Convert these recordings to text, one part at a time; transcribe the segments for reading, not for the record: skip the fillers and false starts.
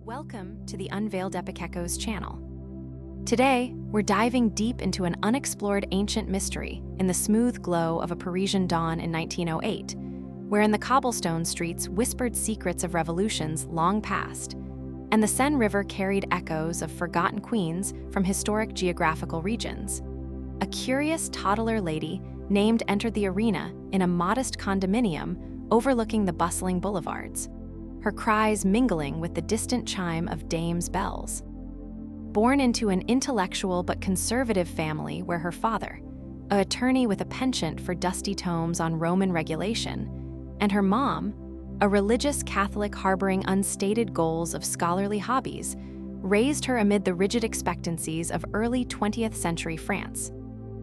Welcome to the Unveiled Epic Echoes channel. Today, we're diving deep into an unexplored ancient mystery in the smooth glow of a Parisian dawn in 1908, where in the cobblestone streets whispered secrets of revolutions long past, and the Seine River carried echoes of forgotten queens from historic geographical regions. A curious toddler lady named entered the arena in a modest condominium overlooking the bustling boulevards, her cries mingling with the distant chime of dames' bells. Born into an intellectual but conservative family where her father, an attorney with a penchant for dusty tomes on Roman regulation, and her mom, a religious Catholic harboring unstated goals of scholarly hobbies, raised her amid the rigid expectancies of early 20th century France.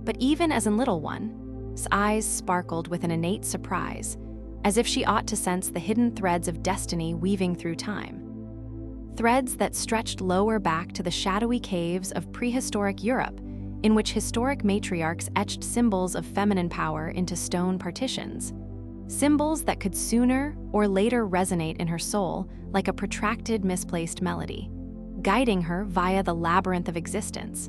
But even as a little one's eyes sparkled with an innate surprise, as if she ought to sense the hidden threads of destiny weaving through time. Threads that stretched lower back to the shadowy caves of prehistoric Europe, in which historic matriarchs etched symbols of feminine power into stone partitions. Symbols that could sooner or later resonate in her soul like a protracted, misplaced melody, guiding her via the labyrinth of existence.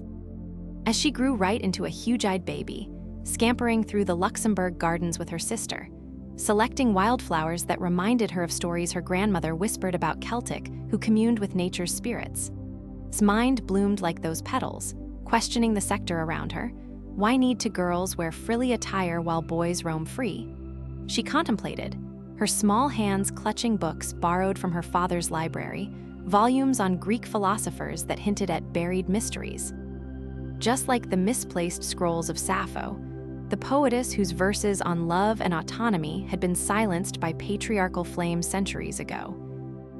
As she grew right into a huge-eyed baby, scampering through the Luxembourg gardens with her sister, selecting wildflowers that reminded her of stories her grandmother whispered about Celtic who communed with nature's spirits. His mind bloomed like those petals, questioning the sector around her. Why need to girls wear frilly attire while boys roam free? She contemplated, her small hands clutching books borrowed from her father's library, volumes on Greek philosophers that hinted at buried mysteries. Just like the misplaced scrolls of Sappho, the poetess whose verses on love and autonomy had been silenced by patriarchal flames centuries ago.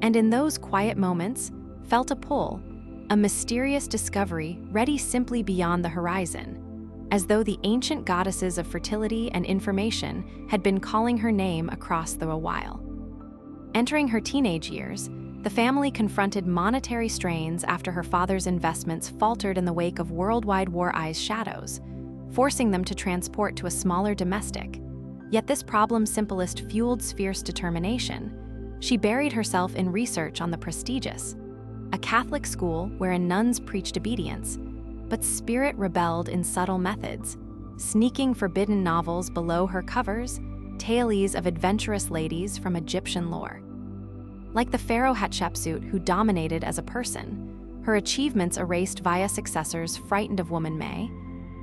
And in those quiet moments, felt a pull, a mysterious discovery ready simply beyond the horizon, as though the ancient goddesses of fertility and information had been calling her name across the while. Entering her teenage years, the family confronted monetary strains after her father's investments faltered in the wake of worldwide war's shadows, forcing them to transport to a smaller domestic. Yet this problem's simplest fueled fierce determination. She buried herself in research on the prestigious, a Catholic school wherein nuns preached obedience, but spirit rebelled in subtle methods, sneaking forbidden novels below her covers, tales of adventurous ladies from Egyptian lore. Like the pharaoh Hatshepsut who dominated as a person, her achievements erased via successors frightened of woman May,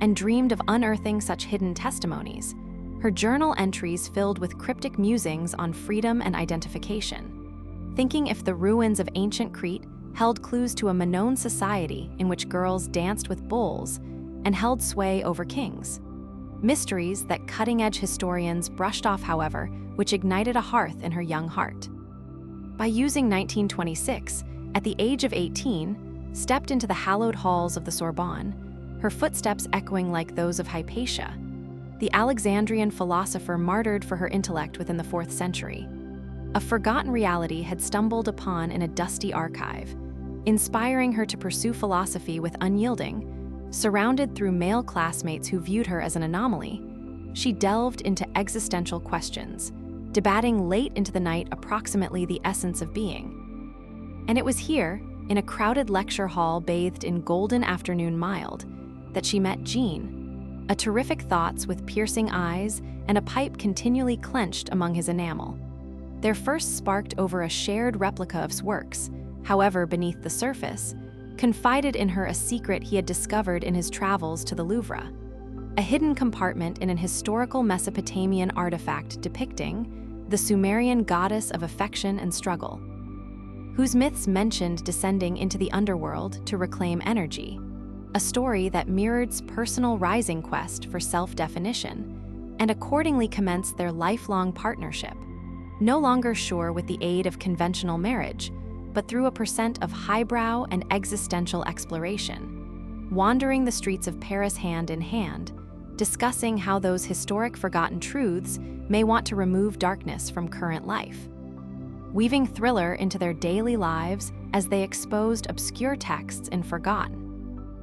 and dreamed of unearthing such hidden testimonies, her journal entries filled with cryptic musings on freedom and identification, thinking if the ruins of ancient Crete held clues to a Minoan society in which girls danced with bulls and held sway over kings. Mysteries that cutting-edge historians brushed off, however, which ignited a hearth in her young heart. By using 1926, at the age of 18, stepped into the hallowed halls of the Sorbonne, her footsteps echoing like those of Hypatia, the Alexandrian philosopher martyred for her intellect within the 4th century. A forgotten reality had stumbled upon in a dusty archive, inspiring her to pursue philosophy with unyielding. Surrounded through male classmates who viewed her as an anomaly, she delved into existential questions, debating late into the night approximately the essence of being. And it was here, in a crowded lecture hall bathed in golden afternoon mild, that she met Jean, a terrific thoughts with piercing eyes and a pipe continually clenched among his enamel. Their first sparked over a shared replica of his works, however, beneath the surface, confided in her a secret he had discovered in his travels to the Louvre, a hidden compartment in an historical Mesopotamian artifact depicting the Sumerian goddess of affection and struggle, whose myths mentioned descending into the underworld to reclaim energy, a story that mirrored personal rising quest for self-definition, and accordingly commenced their lifelong partnership, no longer sure with the aid of conventional marriage, but through a percent of highbrow and existential exploration, wandering the streets of Paris hand in hand, discussing how those historic forgotten truths may want to remove darkness from current life, weaving thriller into their daily lives as they exposed obscure texts and forgotten.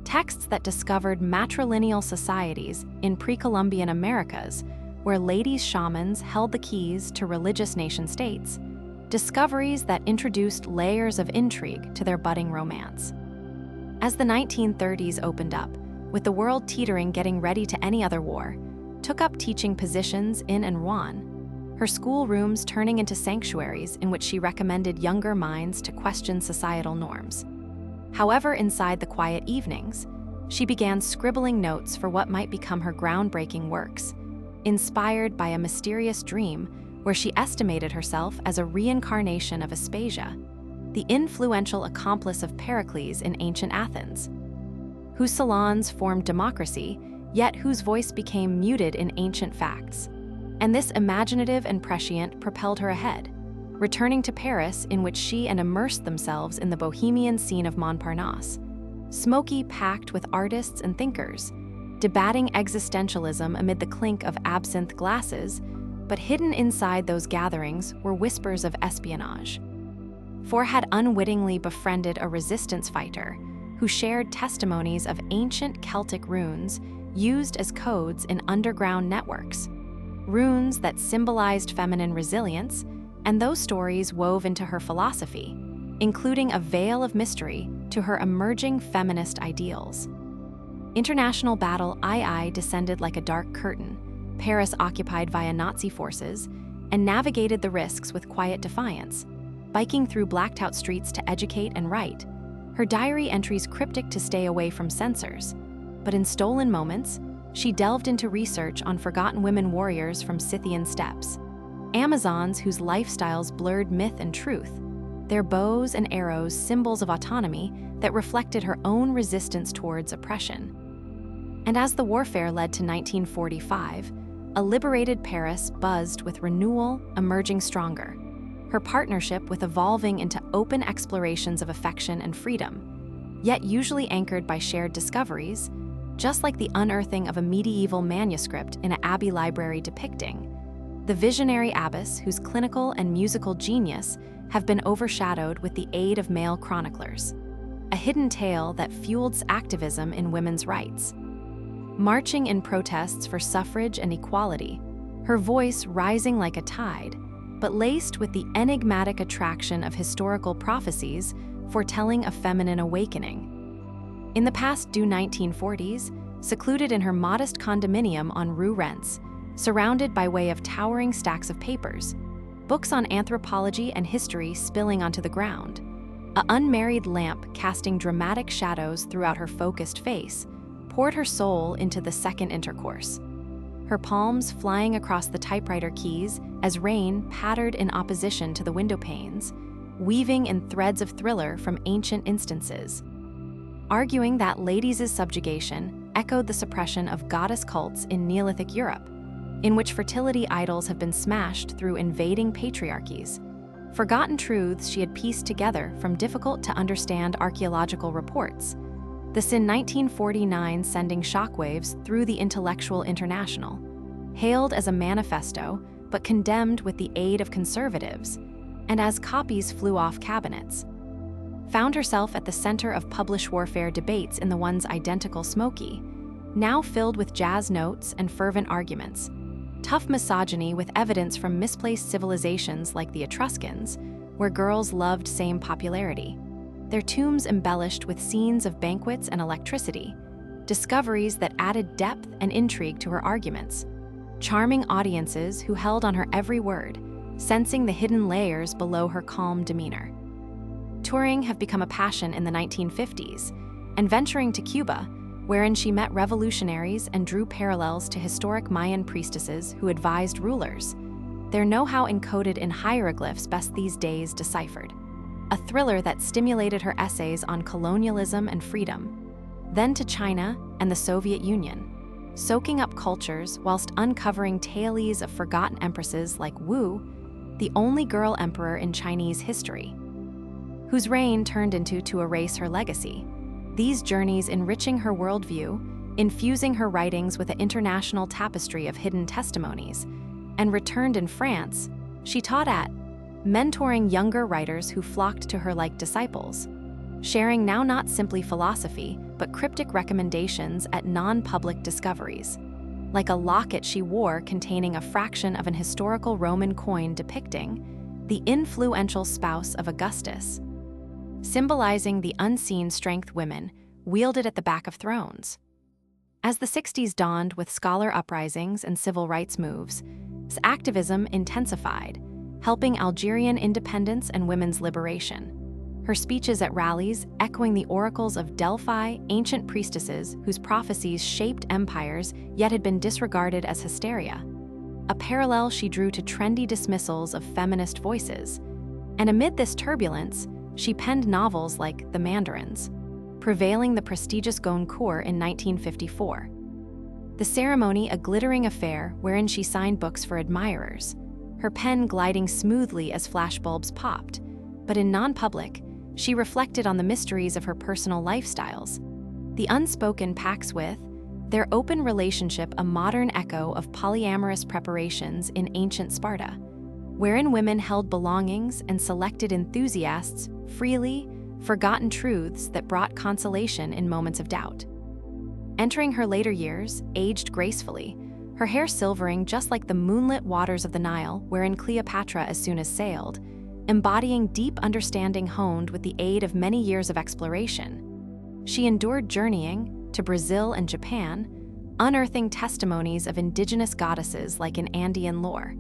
Texts that discovered matrilineal societies in pre-Columbian Americas, where ladies shamans held the keys to religious nation-states, discoveries that introduced layers of intrigue to their budding romance. As the 1930s opened up, with the world teetering getting ready to any other war, took up teaching positions in and Rouen, her schoolrooms turning into sanctuaries in which she recommended younger minds to question societal norms. However, inside the quiet evenings, she began scribbling notes for what might become her groundbreaking works, inspired by a mysterious dream where she estimated herself as a reincarnation of Aspasia, the influential accomplice of Pericles in ancient Athens, whose salons formed democracy, yet whose voice became muted in ancient facts. And this imaginative and prescient propelled her ahead, returning to Paris, in which she immersed themselves in the bohemian scene of Montparnasse, smoky packed with artists and thinkers, debating existentialism amid the clink of absinthe glasses, but hidden inside those gatherings were whispers of espionage. For had unwittingly befriended a resistance fighter who shared testimonies of ancient Celtic runes used as codes in underground networks, runes that symbolized feminine resilience, and those stories wove into her philosophy, including a veil of mystery to her emerging feminist ideals. International battle II descended like a dark curtain, Paris occupied via Nazi forces, and navigated the risks with quiet defiance, biking through blacked-out streets to educate and write, her diary entries cryptic to stay away from censors. But in stolen moments, she delved into research on forgotten women warriors from Scythian steppes, Amazons whose lifestyles blurred myth and truth, their bows and arrows symbols of autonomy that reflected her own resistance towards oppression. And as the warfare led to 1945, a liberated Paris buzzed with renewal, emerging stronger, her partnership with evolving into open explorations of affection and freedom, yet usually anchored by shared discoveries, just like the unearthing of a medieval manuscript in an abbey library depicting the visionary abbess whose clinical and musical genius have been overshadowed with the aid of male chroniclers, a hidden tale that fueled activism in women's rights. Marching in protests for suffrage and equality, her voice rising like a tide, but laced with the enigmatic attraction of historical prophecies foretelling a feminine awakening. In the past-due 1940s, secluded in her modest condominium on Rue Rents, surrounded by way of towering stacks of papers, books on anthropology and history spilling onto the ground, an unmarried lamp casting dramatic shadows throughout her focused face, poured her soul into the second intercourse, her palms flying across the typewriter keys as rain pattered in opposition to the window panes, weaving in threads of thriller from ancient instances, arguing that ladies' subjugation echoed the suppression of goddess cults in Neolithic Europe, in which fertility idols have been smashed through invading patriarchies, forgotten truths she had pieced together from difficult-to-understand archaeological reports, the sin 1949 sending shockwaves through the intellectual international, hailed as a manifesto but condemned with the aid of conservatives, and as copies flew off cabinets, found herself at the center of publish warfare debates in the once identical Smoky, now filled with jazz notes and fervent arguments, tough misogyny with evidence from misplaced civilizations like the Etruscans, where girls loved same popularity, their tombs embellished with scenes of banquets and electricity, discoveries that added depth and intrigue to her arguments, charming audiences who held on her every word, sensing the hidden layers below her calm demeanor. Touring have become a passion in the 1950s, and venturing to Cuba, wherein she met revolutionaries and drew parallels to historic Mayan priestesses who advised rulers, their know-how encoded in hieroglyphs best these days deciphered, a thriller that stimulated her essays on colonialism and freedom, then to China and the Soviet Union, soaking up cultures whilst uncovering tales of forgotten empresses like Wu, the only girl emperor in Chinese history, whose reign turned into to erase her legacy. These journeys enriching her worldview, infusing her writings with an international tapestry of hidden testimonies, and returned in France, she taught at, mentoring younger writers who flocked to her like disciples, sharing now not simply philosophy, but cryptic recommendations at non-public discoveries, like a locket she wore containing a fraction of an historical Roman coin depicting the influential spouse of Augustus, symbolizing the unseen strength women wielded at the back of thrones. As the 60s dawned with scholar uprisings and civil rights moves, activism intensified, helping Algerian independence and women's liberation. Her speeches at rallies echoing the oracles of Delphi, ancient priestesses whose prophecies shaped empires yet had been disregarded as hysteria. A parallel she drew to trendy dismissals of feminist voices. And amid this turbulence, she penned novels like The Mandarins, prevailing the prestigious Goncourt in 1954. The ceremony a glittering affair wherein she signed books for admirers, her pen gliding smoothly as flashbulbs popped. But in non-public, she reflected on the mysteries of her personal lifestyles. The unspoken pacts with their open relationship, a modern echo of polyamorous preparations in ancient Sparta, wherein women held belongings and selected enthusiasts freely, forgotten truths that brought consolation in moments of doubt. Entering her later years, aged gracefully, her hair silvering just like the moonlit waters of the Nile wherein Cleopatra as soon as sailed, embodying deep understanding honed with the aid of many years of exploration. She endured journeying to Brazil and Japan, unearthing testimonies of indigenous goddesses like in Andean lore,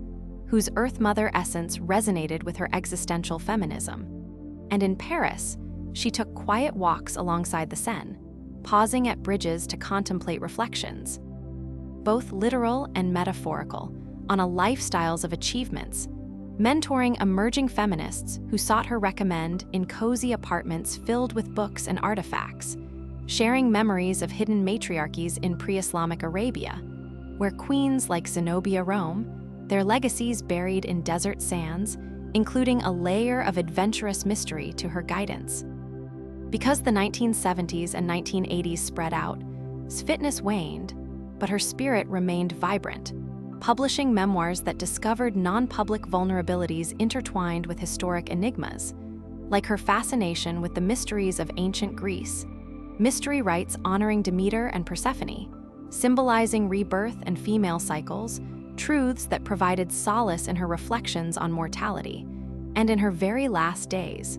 whose Earth Mother essence resonated with her existential feminism. And in Paris, she took quiet walks alongside the Seine, pausing at bridges to contemplate reflections, both literal and metaphorical, on a lifestyles of achievements, mentoring emerging feminists who sought her recommend in cozy apartments filled with books and artifacts, sharing memories of hidden matriarchies in pre-Islamic Arabia, where queens like Zenobia roam, their legacies buried in desert sands, including a layer of adventurous mystery to her guidance. Because the 1970s and 1980s spread out, fitness waned, but her spirit remained vibrant, publishing memoirs that discovered non-public vulnerabilities intertwined with historic enigmas, like her fascination with the mysteries of ancient Greece, mystery rites honoring Demeter and Persephone, symbolizing rebirth and female cycles, truths that provided solace in her reflections on mortality, and in her very last days.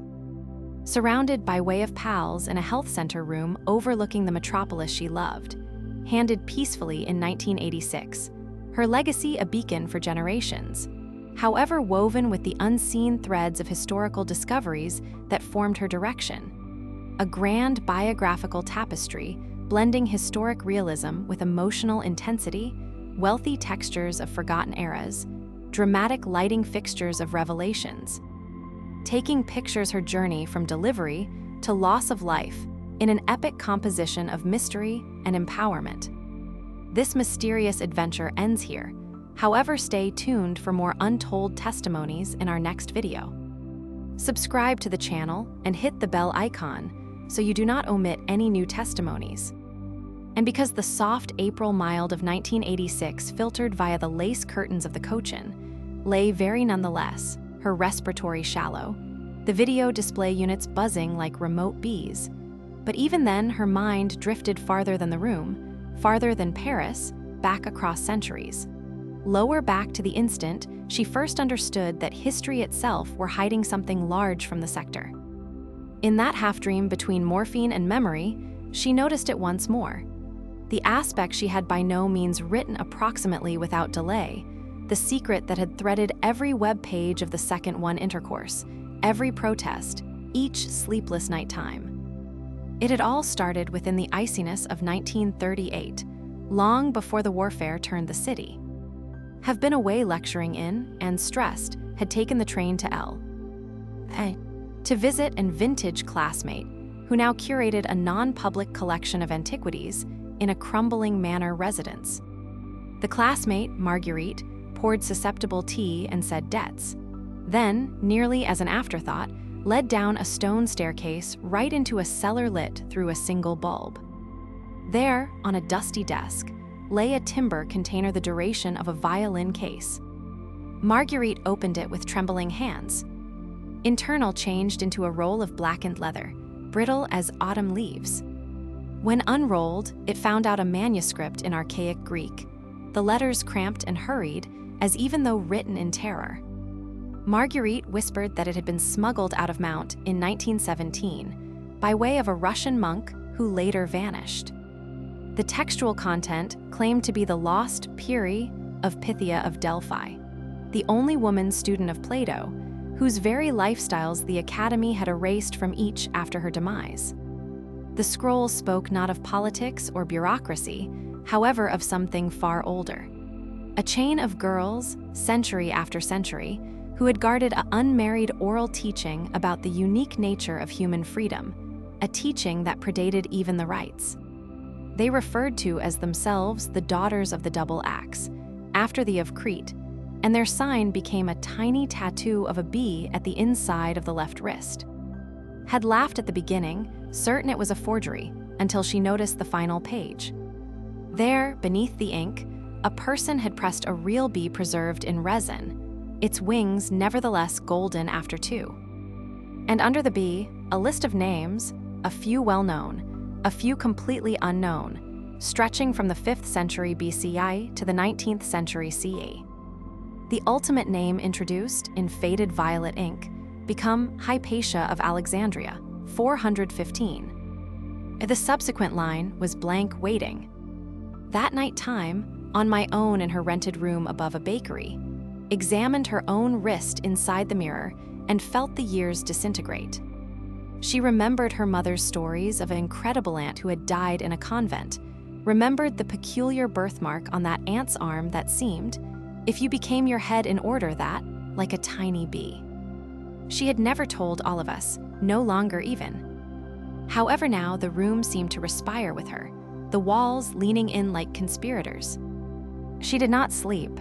Surrounded by way of pals in a health center room overlooking the metropolis she loved, handed peacefully in 1986, her legacy a beacon for generations, however woven with the unseen threads of historical discoveries that formed her direction. A grand biographical tapestry blending historic realism with emotional intensity, wealthy textures of forgotten eras, dramatic lighting fixtures of revelations, taking pictures her journey from delivery to loss of life in an epic composition of mystery and empowerment. This mysterious adventure ends here. However, stay tuned for more untold testimonies in our next video. Subscribe to the channel and hit the bell icon so you do not omit any new testimonies. And because the soft April mild of 1986 filtered via the lace curtains of the Cochin lay very nonetheless, her respiratory shallow, the video display units buzzing like remote bees. But even then, her mind drifted farther than the room, farther than Paris, back across centuries. Lower back to the instant she first understood that history itself were hiding something large from the sector. In that half-dream between morphine and memory, she noticed it once more. The aspect she had by no means written approximately without delay, the secret that had threaded every web page of the second one intercourse, every protest, each sleepless nighttime. It had all started within the iciness of 1938, long before the warfare turned the city. Have been away lecturing in, and stressed, had taken the train to to visit an vintage classmate who now curated a non-public collection of antiquities in a crumbling manor residence. The classmate, Marguerite, poured susceptible tea and said debts. Then, nearly as an afterthought, led down a stone staircase right into a cellar lit through a single bulb. There, on a dusty desk, lay a timber container the duration of a violin case. Marguerite opened it with trembling hands. Internal changed into a roll of blackened leather, brittle as autumn leaves. When unrolled, it found out a manuscript in archaic Greek, the letters cramped and hurried, as even though written in terror. Marguerite whispered that it had been smuggled out of Mount in 1917 by way of a Russian monk who later vanished. The textual content claimed to be the lost Peri of Pythia of Delphi, the only woman student of Plato, whose very lifestyles the Academy had erased from each after her demise. The scroll spoke not of politics or bureaucracy, however of something far older. A chain of girls, century after century, who had guarded an unmarried oral teaching about the unique nature of human freedom, a teaching that predated even the rites. They referred to as themselves the daughters of the double axe, after the of Crete, and their sign became a tiny tattoo of a bee at the inside of the left wrist. Had laughed at the beginning, certain it was a forgery, until she noticed the final page. There, beneath the ink, a person had pressed a real bee preserved in resin, its wings nevertheless golden after two. And under the bee, a list of names, a few well-known, a few completely unknown, stretching from the 5th century BCI to the 19th century CE. The ultimate name introduced in faded violet ink become Hypatia of Alexandria, 415. The subsequent line was blank waiting. That night time, on my own in her rented room above a bakery, examined her own wrist inside the mirror and felt the years disintegrate. She remembered her mother's stories of an incredible aunt who had died in a convent, remembered the peculiar birthmark on that aunt's arm that seemed, if you became your head in order that, like a tiny bee. She had never told all of us, no longer even. However, now the room seemed to respire with her, the walls leaning in like conspirators. She did not sleep.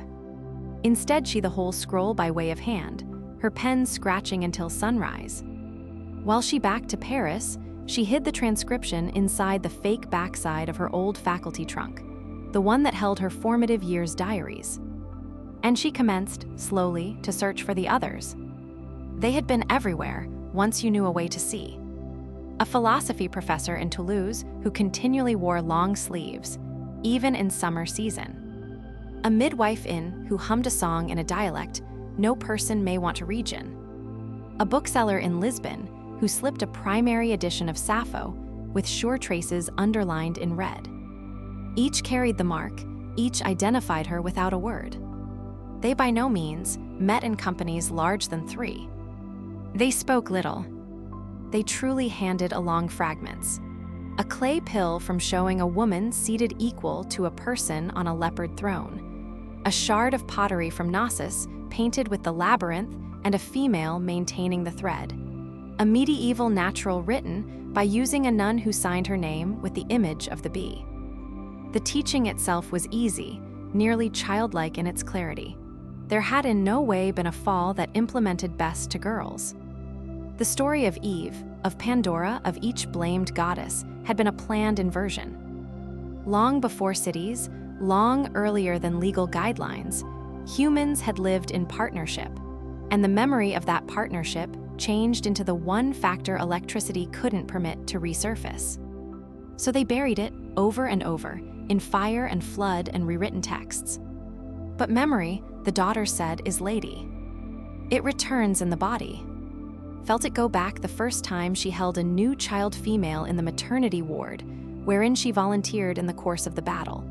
Instead, she the whole scroll by way of hand, her pen scratching until sunrise. While she backed to Paris, she hid the transcription inside the fake backside of her old faculty trunk, the one that held her formative years' diaries. And she commenced, slowly, to search for the others. They had been everywhere, once you knew a way to see. A philosophy professor in Toulouse who continually wore long sleeves, even in summer season. A midwife who hummed a song in a dialect no person may want to region. A bookseller in Lisbon who slipped a primary edition of Sappho with sure traces underlined in red. Each carried the mark, each identified her without a word. They by no means met in companies large than 3. They spoke little. They truly handed along fragments. A clay pill from showing a woman seated equal to a person on a leopard throne. A shard of pottery from Knossos painted with the labyrinth and a female maintaining the thread. A medieval natural written by using a nun who signed her name with the image of the bee. The teaching itself was easy, nearly childlike in its clarity. There had in no way been a fall that implemented best to girls. The story of Eve, of Pandora, of each blamed goddess, had been a planned inversion. Long before cities, long earlier than legal guidelines, humans had lived in partnership, and the memory of that partnership changed into the one factor electricity couldn't permit to resurface. So they buried it over and over, in fire and flood and rewritten texts. But memory, the daughter said, is lady. It returns in the body. Felt it go back the first time she held a new child female in the maternity ward, wherein she volunteered in the course of the battle.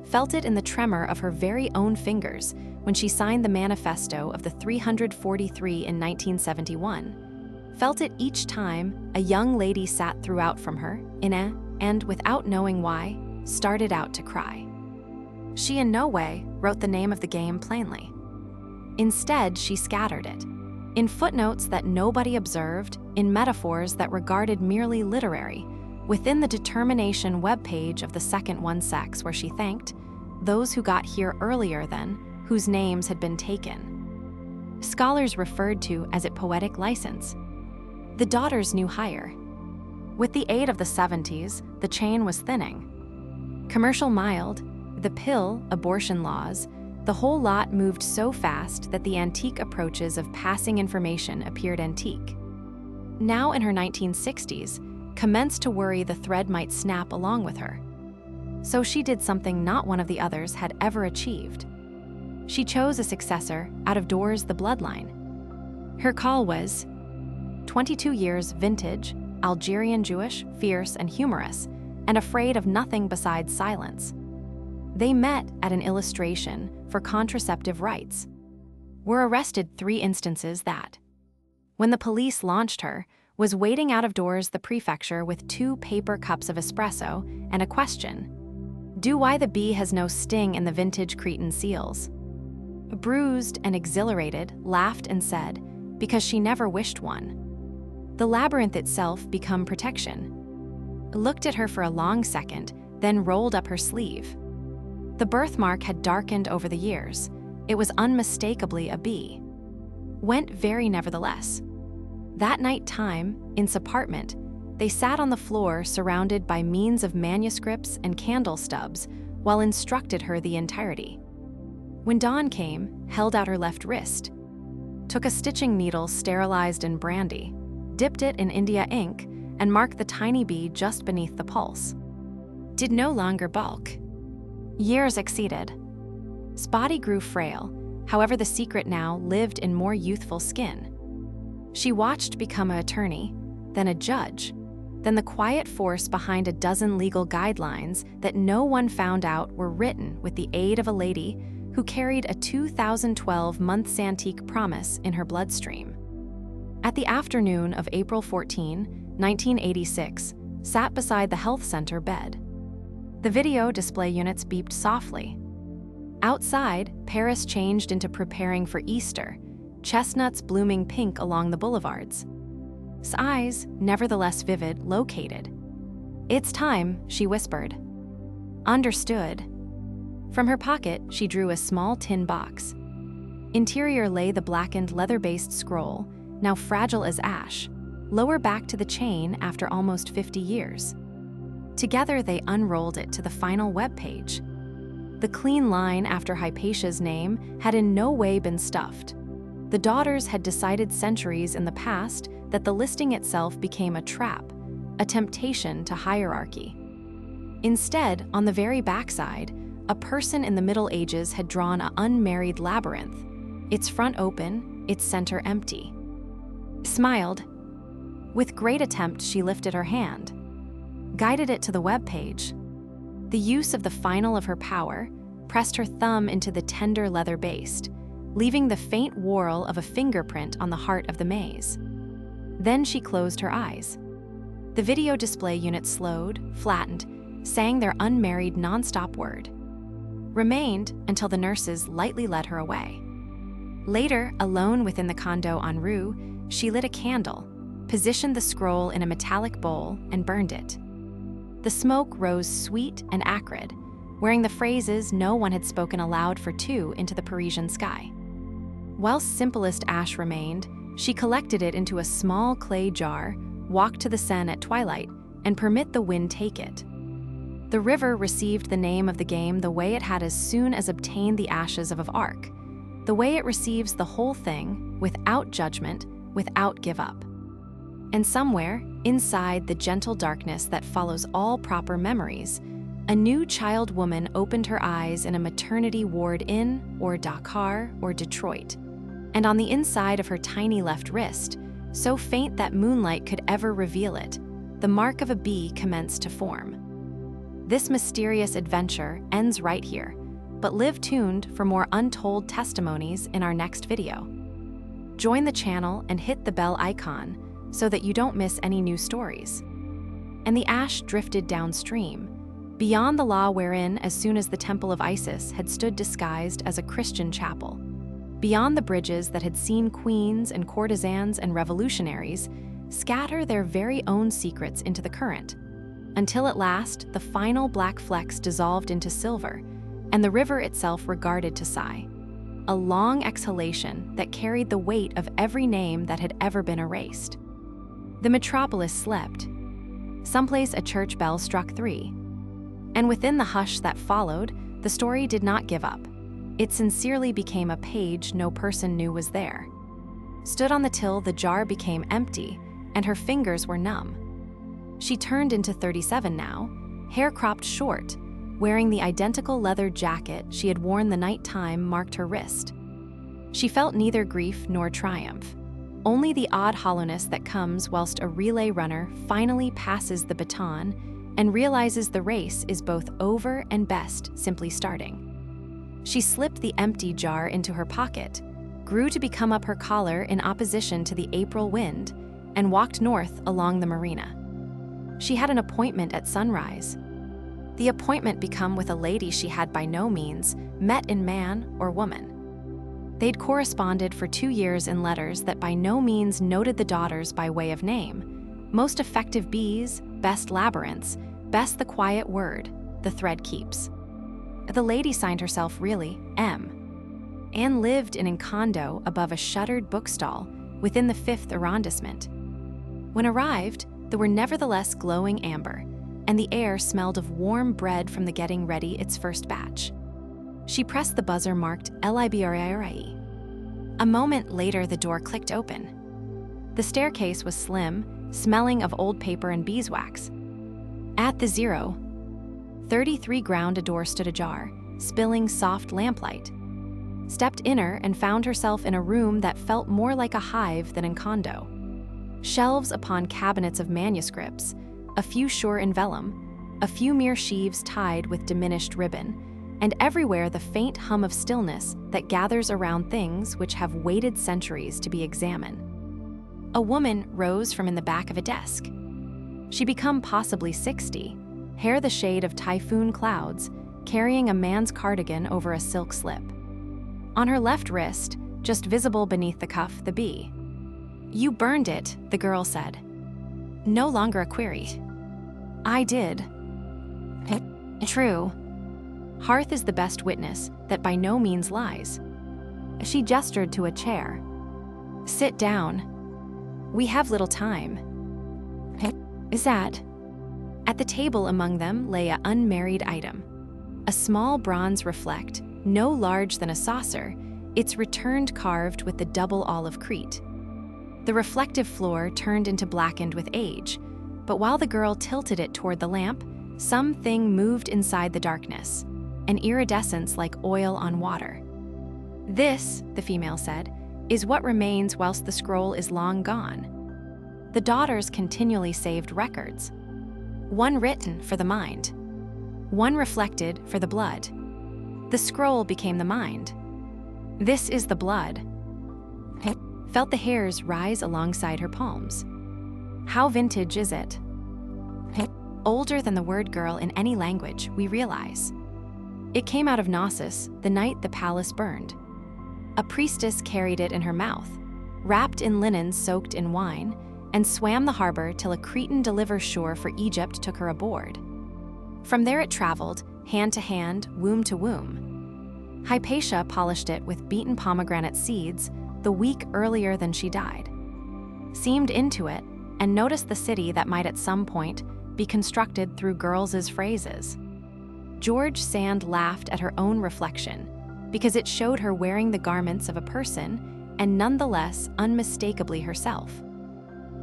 Felt it in the tremor of her very own fingers when she signed the manifesto of the 343 in 1971. Felt it each time a young lady sat throughout from her, and, without knowing why, started out to cry. She in no way wrote the name of the game plainly. Instead, she scattered it, in footnotes that nobody observed, in metaphors that regarded merely literary, within the determination webpage of the second one sex where she thanked those who got here earlier than, whose names had been taken. Scholars referred to as it poetic license. The daughters knew higher. With the aid of the 70s, the chain was thinning. Commercial mild, the pill, abortion laws, the whole lot moved so fast that the antique approaches of passing information appeared antique. Now in her 1960s, commenced to worry the thread might snap along with her. So she did something not one of the others had ever achieved. She chose a successor, out of doors the bloodline. Her call was 22 years vintage, Algerian Jewish, fierce and humorous, and afraid of nothing besides silence. They met at an illustration for contraceptive rights. Were arrested 3 instances that, when the police launched her, was waiting out of doors the prefecture with 2 paper cups of espresso and a question. Do why the bee has no sting in the vintage Cretan seals. Bruised and exhilarated, laughed and said, because she never wished one. The labyrinth itself become protection. Looked at her for a long second, then rolled up her sleeve. The birthmark had darkened over the years. It was unmistakably a bee. Went very nevertheless. That night time, in his apartment, they sat on the floor surrounded by means of manuscripts and candle stubs while instructed her the entirety. When dawn came, held out her left wrist, took a stitching needle sterilized in brandy, dipped it in India ink, and marked the tiny bee just beneath the pulse. Did no longer balk. Years exceeded. His body grew frail, however the secret now lived in more youthful skin. She watched become an attorney, then a judge, then the quiet force behind a dozen legal guidelines that no one found out were written with the aid of a lady who carried a 2012 Months-Antique promise in her bloodstream. At the afternoon of April 14, 1986, sat beside the health center bed. The video display units beeped softly. Outside, Paris changed into preparing for Easter, chestnuts blooming pink along the boulevards. His eyes, nevertheless vivid, located. It's time, she whispered. Understood. From her pocket, she drew a small tin box. Interior lay the blackened leather-based scroll, now fragile as ash, lower back to the chain after almost 50 years. Together they unrolled it to the final web page. The clean line after Hypatia's name had in no way been stuffed. The daughters had decided centuries in the past that the listing itself became a trap, a temptation to hierarchy. Instead, on the very backside, a person in the Middle Ages had drawn an unmarried labyrinth, its front open, its center empty. Smiled. With great attempt, she lifted her hand, guided it to the web page. The use of the final of her power pressed her thumb into the tender leather baste, leaving the faint whorl of a fingerprint on the heart of the maze. Then she closed her eyes. The video display unit slowed, flattened, sang their unmarried non-stop word. Remained until the nurses lightly led her away. Later, alone within the condo en rue, she lit a candle, positioned the scroll in a metallic bowl, and burned it. The smoke rose sweet and acrid, wearing the phrases no one had spoken aloud for 2 into the Parisian sky. Whilst simplest ash remained, she collected it into a small clay jar, walked to the Seine at twilight, and permit the wind take it. The river received the name of the game the way it had as soon as obtained the ashes of Arc, the way it receives the whole thing, without judgment, without give up. And somewhere, inside the gentle darkness that follows all proper memories, a new child woman opened her eyes in a maternity ward in, or Dakar, or Detroit. And on the inside of her tiny left wrist, so faint that moonlight could ever reveal it, the mark of a bee commenced to form. This mysterious adventure ends right here, but live tuned for more untold testimonies in our next video. Join the channel and hit the bell icon so that you don't miss any new stories. And the ash drifted downstream, beyond the law wherein as soon as the temple of Isis had stood disguised as a Christian chapel, beyond the bridges that had seen queens and courtesans and revolutionaries scatter their very own secrets into the current, until at last the final black flecks dissolved into silver, and the river itself regarded to sigh, a long exhalation that carried the weight of every name that had ever been erased. The metropolis slept. Someplace a church bell struck 3. And within the hush that followed, the story did not give up. It sincerely became a page no person knew was there. Stood on the till, the jar became empty, and her fingers were numb. She turned into 37 now, hair cropped short, wearing the identical leather jacket she had worn the night time marked her wrist. She felt neither grief nor triumph. only the odd hollowness that comes whilst a relay runner finally passes the baton and realizes the race is both over and best simply starting. She slipped the empty jar into her pocket, grew to become up her collar in opposition to the April wind, and walked north along the marina. She had an appointment at sunrise. The appointment become with a lady she had by no means met in man or woman. They'd corresponded for 2 years in letters that by no means noted the daughters by way of name. Most effective bees, best labyrinths, best the quiet word, the thread keeps. The lady signed herself really M. Anne lived in an condo above a shuttered bookstall within the 5th arrondissement. When arrived, there were nevertheless glowing amber, and the air smelled of warm bread from the getting ready its first batch. She pressed the buzzer marked LIBRIRIE. A moment later, the door clicked open. The staircase was slim, smelling of old paper and beeswax. At the 0:33 ground, a door stood ajar, spilling soft lamplight. Stepped inner and found herself in a room that felt more like a hive than a condo. Shelves upon cabinets of manuscripts, a few sure in vellum, a few mere sheaves tied with diminished ribbon, and everywhere the faint hum of stillness that gathers around things which have waited centuries to be examined. A woman rose from in the back of a desk. She become possibly 60, hair the shade of typhoon clouds, carrying a man's cardigan over a silk slip. On her left wrist, just visible beneath the cuff, the B. "You burned it," the girl said. No longer a query. "I did." "True. Hearth is the best witness that by no means lies." She gestured to a chair. "Sit down. We have little time." "Is that?" At the table among them lay an unmarried item. A small bronze reflect, no larger than a saucer, its returned carved with the double olive crete. The reflective floor turned into blackened with age, but while the girl tilted it toward the lamp, something moved inside the darkness, an iridescence like oil on water. "This," the female said, "is what remains whilst the scroll is long gone." The daughters continually saved records. One written for the mind, one reflected for the blood. The scroll became the mind. "This is the blood." Felt the hairs rise alongside her palms. "How vintage is it?" "Older than the word girl in any language, we realize. It came out of Knossos the night the palace burned. A priestess carried it in her mouth, wrapped in linen soaked in wine, and swam the harbor till a Cretan deliver shore for Egypt took her aboard. From there it traveled, hand to hand, womb to womb. Hypatia polished it with beaten pomegranate seeds the week earlier than she died. Seamed into it, and noticed the city that might at some point be constructed through girls' phrases. George Sand laughed at her own reflection, because it showed her wearing the garments of a person, and nonetheless unmistakably herself.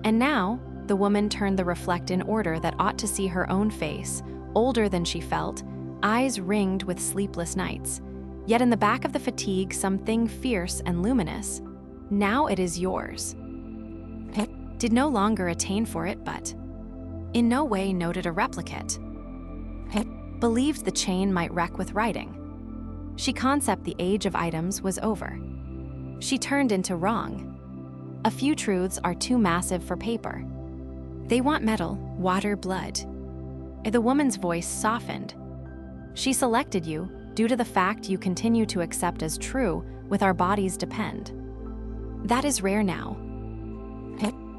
And now, the woman turned the reflect in order that ought to see her own face, older than she felt, eyes ringed with sleepless nights, yet in the back of the fatigue something fierce and luminous. Now it is yours. Did no longer attain for it, but in no way noted a replicate. Believed the chain might wreck with writing. She concept the age of items was over. She turned into wrong. A few truths are too massive for paper. They want metal, water, blood. The woman's voice softened. She selected you due to the fact you continue to accept as true with our bodies depend. That is rare now.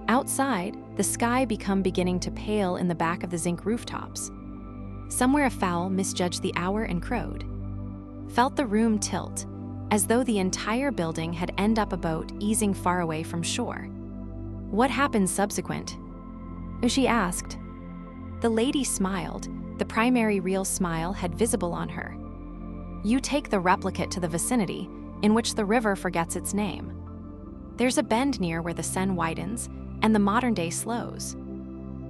Outside, the sky become beginning to pale in the back of the zinc rooftops. Somewhere a fowl misjudged the hour and crowed. Felt the room tilt, as though the entire building had end up a boat easing far away from shore. What happened subsequent? She asked. The lady smiled. The primary real smile had visible on her. You take the replicate to the vicinity, in which the river forgets its name. There's a bend near where the sun widens, and the modern day slows.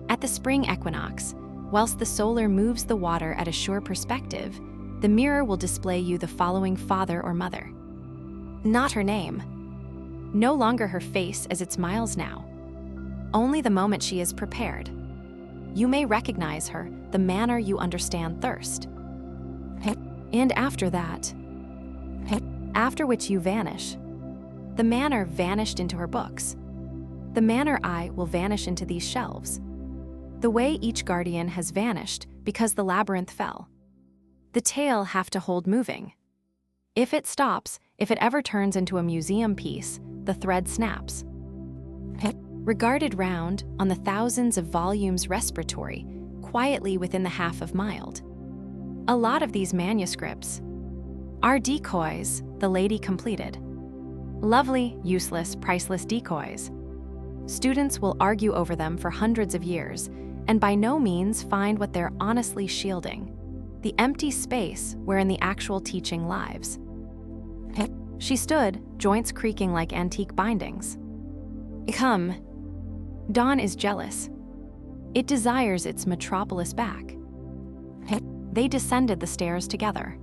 At the spring equinox, whilst the solar moves the water at a sure perspective, the mirror will display you the following father or mother. Not her name. No longer her face as it's miles now. Only the moment she is prepared. You may recognize her, the manner you understand thirst. And after that, after which you vanish. The manner vanished into her books. The manner I will vanish into these shelves. The way each guardian has vanished because the labyrinth fell. The tale have to hold moving. If it stops, if it ever turns into a museum piece, the thread snaps. Regarded round on the thousands of volumes respiratory, quietly within the half of mild. A lot of these manuscripts are decoys, the lady completed. Lovely, useless, priceless decoys. Students will argue over them for hundreds of years, and by no means find what they're honestly shielding, the empty space wherein the actual teaching lives. She stood, joints creaking like antique bindings. Come. Dawn is jealous. It desires its metropolis back. They descended the stairs together.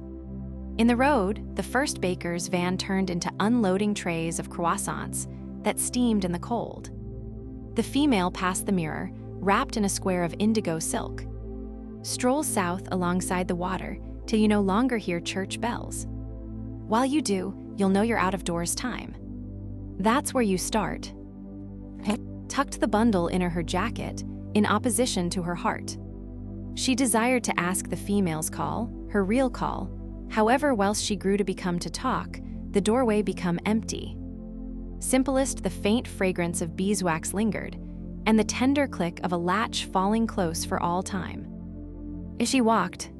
In the road, the first baker's van turned into unloading trays of croissants that steamed in the cold. The female passed the mirror, wrapped in a square of indigo silk. Stroll south alongside the water till you no longer hear church bells. While you do, you'll know you're out of doors time. That's where you start. Tucked the bundle in her jacket, in opposition to her heart. She desired to ask the female's call, her real call. However, whilst she grew to become to talk, the doorway become empty. Simplest, the faint fragrance of beeswax lingered, and the tender click of a latch falling close for all time. As she walked,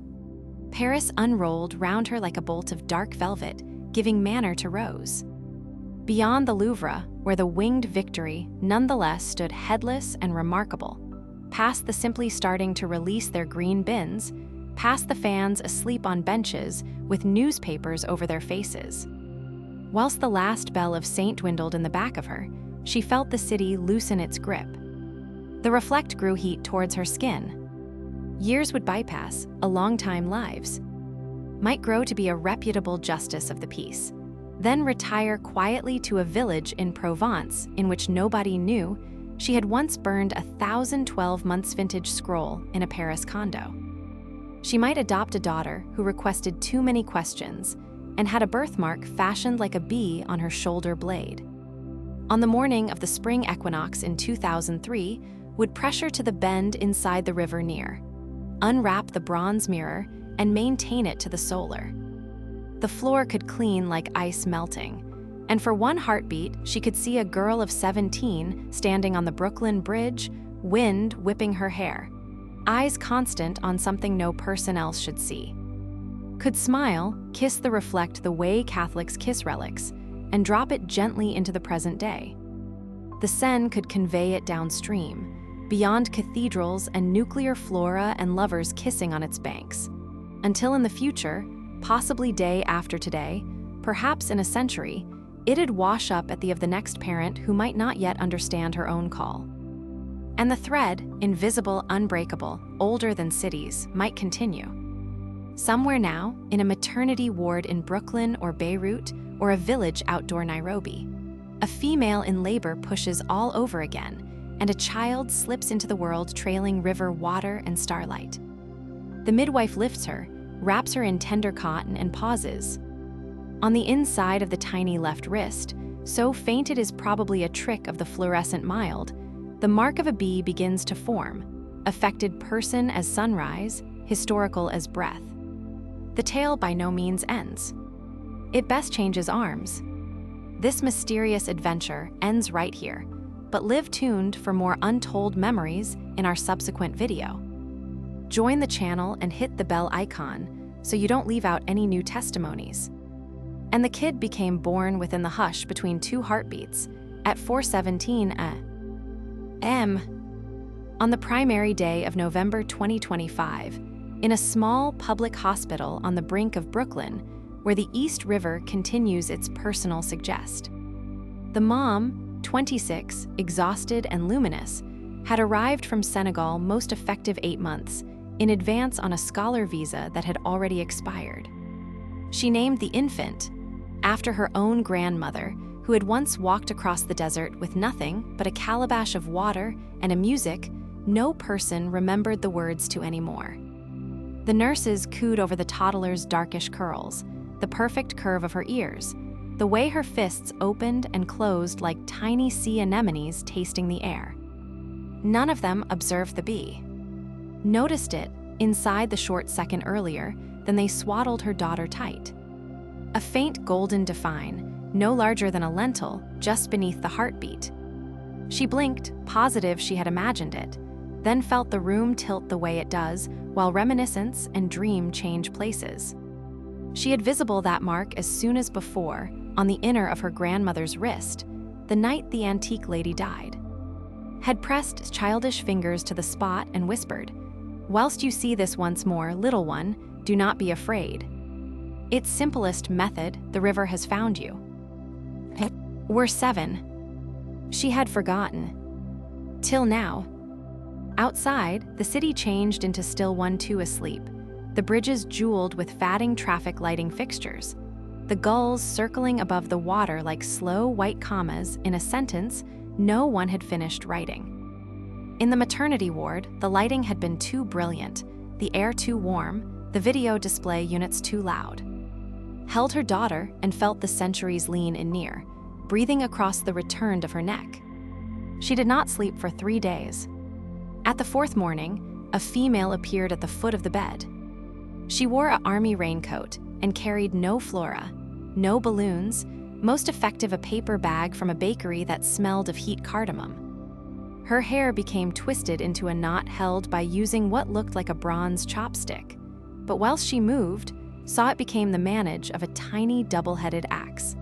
Paris unrolled round her like a bolt of dark velvet, giving manner to rose. Beyond the Louvre, where the winged Victory nonetheless stood headless and remarkable, past the simply starting to release their green bins, past the fans asleep on benches with newspapers over their faces. Whilst the last bell of Saint dwindled in the back of her, she felt the city loosen its grip. The reflect grew heat towards her skin. Years would bypass, a long time lives. Might grow to be a reputable justice of the peace, then retire quietly to a village in Provence in which nobody knew she had once burned a 1,012 months vintage scroll in a Paris condo. She might adopt a daughter who requested too many questions and had a birthmark fashioned like a bee on her shoulder blade. On the morning of the spring equinox in 2003, would pressure to the bend inside the river near, unwrap the bronze mirror and maintain it to the solar. The floor could clean like ice melting, and for one heartbeat, she could see a girl of 17 standing on the Brooklyn Bridge, wind whipping her hair, eyes constant on something no person else should see. Could smile, kiss the reflect the way Catholics kiss relics, and drop it gently into the present day. The Seine could convey it downstream, beyond cathedrals and nuclear flora and lovers kissing on its banks, until in the future, possibly day after today, perhaps in a century, it'd wash up at the of the next parent who might not yet understand her own call. And the thread, invisible, unbreakable, older than cities, might continue. Somewhere now, in a maternity ward in Brooklyn or Beirut, or a village outdoor Nairobi, a female in labor pushes all over again, and a child slips into the world trailing river water and starlight. The midwife lifts her, wraps her in tender cotton and pauses. On the inside of the tiny left wrist, so faint it is probably a trick of the fluorescent mild, the mark of a bee begins to form, affected person as sunrise, historical as breath. The tale by no means ends. It best changes arms. This mysterious adventure ends right here, but live tuned for more untold memories in our subsequent video. Join the channel and hit the bell icon so you don't leave out any new testimonies. And the kid became born within the hush between two heartbeats at 4:17 a.m. on the primary day of November 2025 in a small public hospital on the brink of Brooklyn where the East River continues its personal suggest. The mom, 26, exhausted and luminous, had arrived from Senegal most effective 8 months in advance on a scholar visa that had already expired. She named the infant after her own grandmother, who had once walked across the desert with nothing but a calabash of water and a music no person remembered the words to anymore. The nurses cooed over the toddler's darkish curls, the perfect curve of her ears, the way her fists opened and closed like tiny sea anemones tasting the air. None of them observed the bee. Noticed it inside the short second earlier than they swaddled her daughter tight. A faint golden define, no larger than a lentil, just beneath the heartbeat. She blinked, positive she had imagined it, then felt the room tilt the way it does while reminiscence and dream change places. She had visible that mark as soon as before on the inner of her grandmother's wrist, the night the antique lady died. Had pressed childish fingers to the spot and whispered, "Whilst you see this once more, little one, do not be afraid. Its simplest method, the river has found you." We're 7. She had forgotten. Till now. Outside, the city changed into still one too asleep, the bridges jeweled with fatting traffic lighting fixtures, the gulls circling above the water like slow white commas in a sentence no one had finished writing. In the maternity ward, the lighting had been too brilliant, the air too warm, the video display units too loud. Held her daughter and felt the centuries lean in near, breathing across the returned of her neck. She did not sleep for 3 days. At the 4th morning, a female appeared at the foot of the bed. She wore an army raincoat and carried no flora, no balloons, most effective a paper bag from a bakery that smelled of heat cardamom. Her hair became twisted into a knot held by using what looked like a bronze chopstick, but whilst she moved, saw it became the manage of a tiny double-headed axe.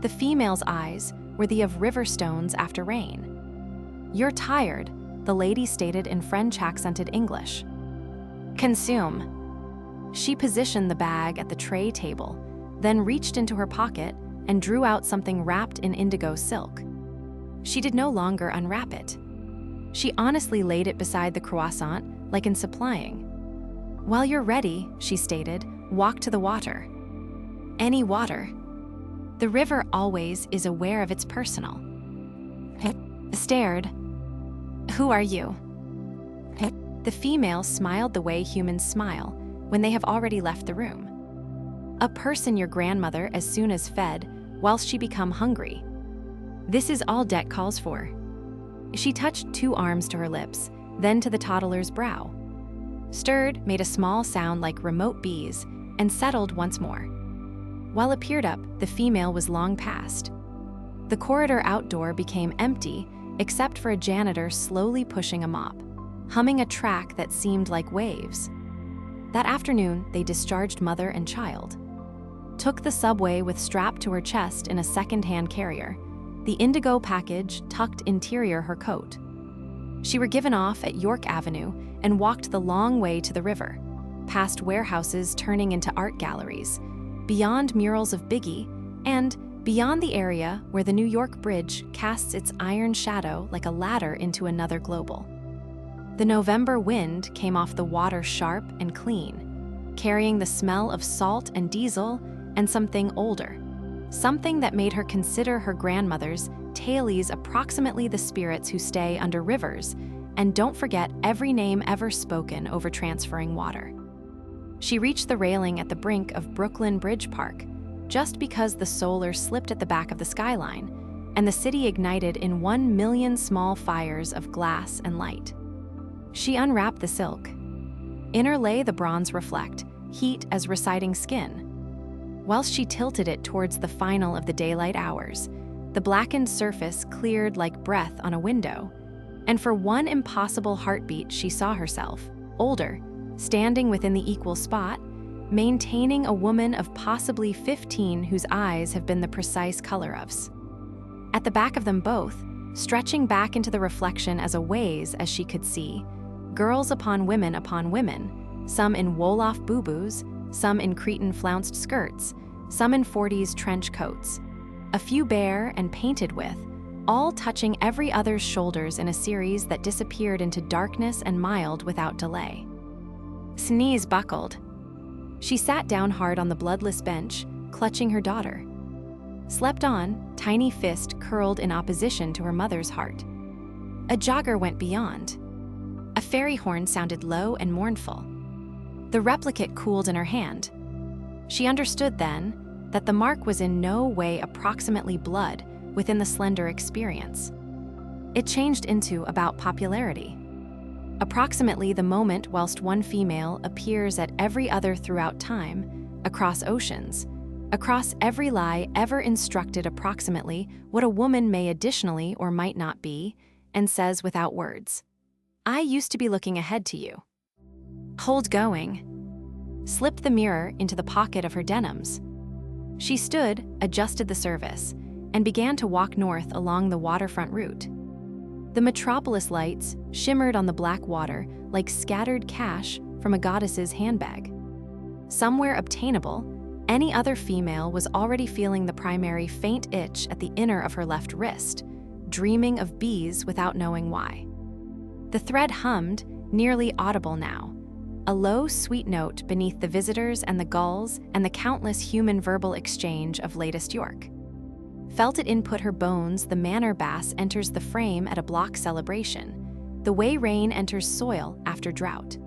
The female's eyes were the of river stones after rain. "You're tired," the lady stated in French-accented English. "Consume." She positioned the bag at the tray table, then reached into her pocket and drew out something wrapped in indigo silk. She did no longer unwrap it. She honestly laid it beside the croissant, like in supplying. "While you're ready," she stated, "walk to the water." Any water. The river always is aware of its personal. Stared. "Who are you?" The female smiled the way humans smile when they have already left the room. "A person your grandmother as soon as fed, whilst she become hungry. This is all debt calls for." She touched 2 arms to her lips, then to the toddler's brow. Stirred, made a small sound like remote bees, and settled once more. While it peered up, the female was long past. The corridor outdoor became empty, except for a janitor slowly pushing a mop, humming a track that seemed like waves. That afternoon, they discharged mother and child. Took the subway with strap to her chest in a second-hand carrier, the indigo package tucked interior her coat. She were given off at York Avenue and walked the long way to the river, past warehouses turning into art galleries, beyond murals of Biggie, and beyond the area where the New York Bridge casts its iron shadow like a ladder into another global. The November wind came off the water sharp and clean, carrying the smell of salt and diesel and something older, something that made her consider her grandmother's tailies approximately the spirits who stay under rivers and don't forget every name ever spoken over transferring water. She reached the railing at the brink of Brooklyn Bridge Park, just because the solar slipped at the back of the skyline, and the city ignited in 1 million small fires of glass and light. She unwrapped the silk. Inner lay the bronze reflect, heat as reciting skin. Whilst she tilted it towards the final of the daylight hours, the blackened surface cleared like breath on a window, and for one impossible heartbeat she saw herself, older, standing within the equal spot, maintaining a woman of possibly 15 whose eyes have been the precise color of's. At the back of them both, stretching back into the reflection as a ways as she could see, girls upon women, some in Wolof boo-boos, some in Cretan flounced skirts, some in 40s trench coats, a few bare and painted with, all touching every other's shoulders in a series that disappeared into darkness and mild without delay. Knees buckled. She sat down hard on the bloodless bench, clutching her daughter. slept on, tiny fist curled in opposition to her mother's heart. A jogger went beyond. A fairy horn sounded low and mournful. The replicate cooled in her hand. She understood then that the mark was in no way approximately blood within the slender experience. It changed into about popularity. Approximately the moment whilst one female appears at every other throughout time, across oceans, across every lie ever instructed approximately what a woman may additionally or might not be, and says without words, "I used to be looking ahead to you." Hold going. Slipped the mirror into the pocket of her denims. She stood, adjusted the service, and began to walk north along the waterfront route. The metropolis lights shimmered on the black water like scattered cash from a goddess's handbag. Somewhere obtainable, any other female was already feeling the primary faint itch at the inner of her left wrist, dreaming of bees without knowing why. The thread hummed, nearly audible now, a low, sweet note beneath the visitors and the gulls and the countless human verbal exchange of latest York. Felt it input her bones, the manor bass enters the frame at a block celebration, the way rain enters soil after drought.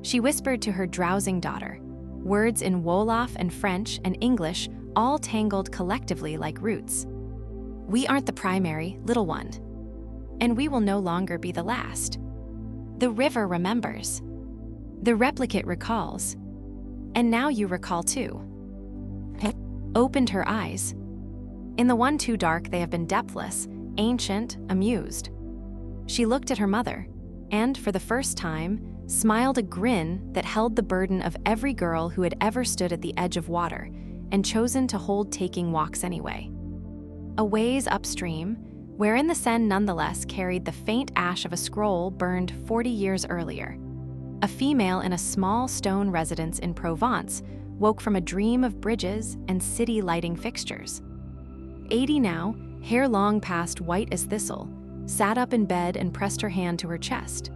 She whispered to her drowsing daughter, words in Wolof and French and English all tangled collectively like roots. "We aren't the primary, little one. And we will no longer be the last. The river remembers. The replicate recalls. And now you recall too." Opened her eyes. In the one too dark they have been depthless, ancient, amused. She looked at her mother, and for the first time, smiled a grin that held the burden of every girl who had ever stood at the edge of water and chosen to hold taking walks anyway. A ways upstream, wherein the Seine nonetheless carried the faint ash of a scroll burned 40 years earlier, a female in a small stone residence in Provence woke from a dream of bridges and city lighting fixtures. 80 now, hair long past white as thistle, sat up in bed and pressed her hand to her chest.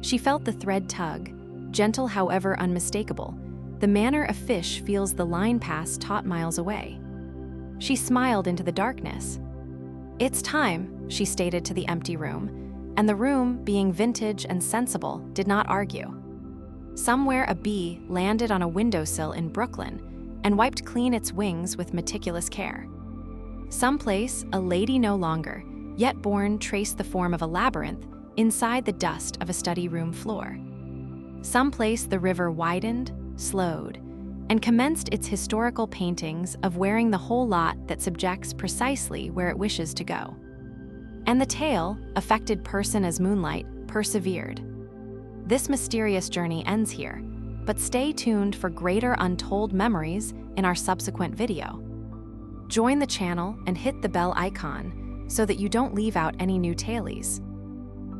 She felt the thread tug, gentle however unmistakable, the manner a fish feels the line pass taut miles away. She smiled into the darkness. "It's time," she stated to the empty room, and the room, being vintage and sensible, did not argue. Somewhere a bee landed on a windowsill in Brooklyn and wiped clean its wings with meticulous care. Someplace, a lady no longer, yet born traced the form of a labyrinth inside the dust of a study room floor. Someplace the river widened, slowed, and commenced its historical paintings of wearing the whole lot that subjects precisely where it wishes to go. And the tale, affected person as moonlight, persevered. This mysterious journey ends here, but stay tuned for greater untold memories in our subsequent video. Join the channel and hit the bell icon so that you don't leave out any new tailies.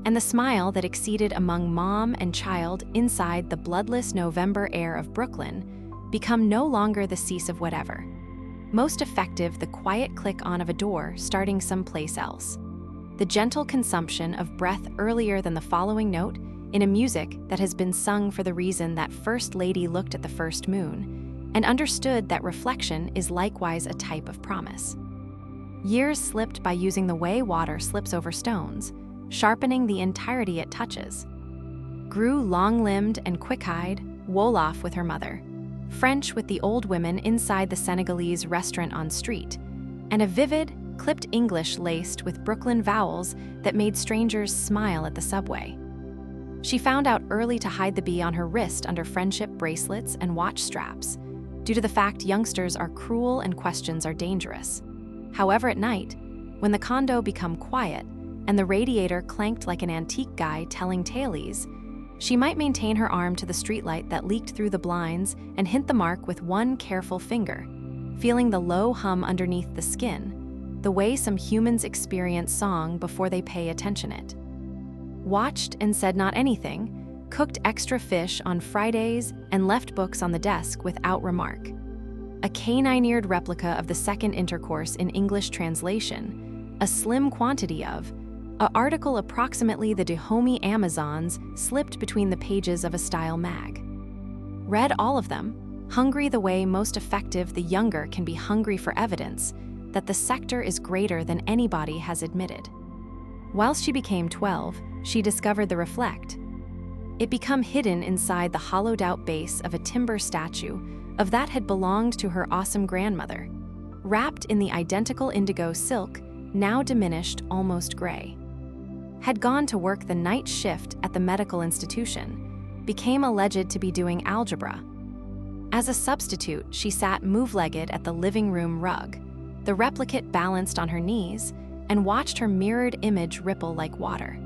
And the smile that exceeded among mom and child inside the bloodless November air of Brooklyn become no longer the cease of whatever. Most effective the quiet click on of a door starting someplace else. The gentle consumption of breath earlier than the following note in a music that has been sung for the reason that First Lady looked at the first moon and understood that reflection is likewise a type of promise. Years slipped by using the way water slips over stones, sharpening the entirety it touches. Grew long-limbed and quick-eyed, Wolof with her mother, French with the old women inside the Senegalese restaurant on street, and a vivid, clipped English laced with Brooklyn vowels that made strangers smile at the subway. She found out early to hide the bee on her wrist under friendship bracelets and watch straps, due to the fact youngsters are cruel and questions are dangerous. However, at night, when the condo become quiet and the radiator clanked like an antique guy telling tailies, she might maintain her arm to the streetlight that leaked through the blinds and hint the mark with one careful finger, feeling the low hum underneath the skin, the way some humans experience song before they pay attention it. Watched and said not anything, cooked extra fish on Fridays and left books on the desk without remark. A canine-eared replica of the second intercourse in English translation, a slim quantity of, an article approximately the Dahomey Amazons slipped between the pages of a style mag. Read all of them, hungry the way most effective the younger can be hungry for evidence, that the sector is greater than anybody has admitted. Whilst she became 12, she discovered the reflect. It became hidden inside the hollowed-out base of a timber statue of that had belonged to her awesome grandmother, wrapped in the identical indigo silk, now diminished, almost gray. Had gone to work the night shift at the medical institution, became alleged to be doing algebra. As a substitute, she sat move-legged at the living room rug, the replicate balanced on her knees, and watched her mirrored image ripple like water.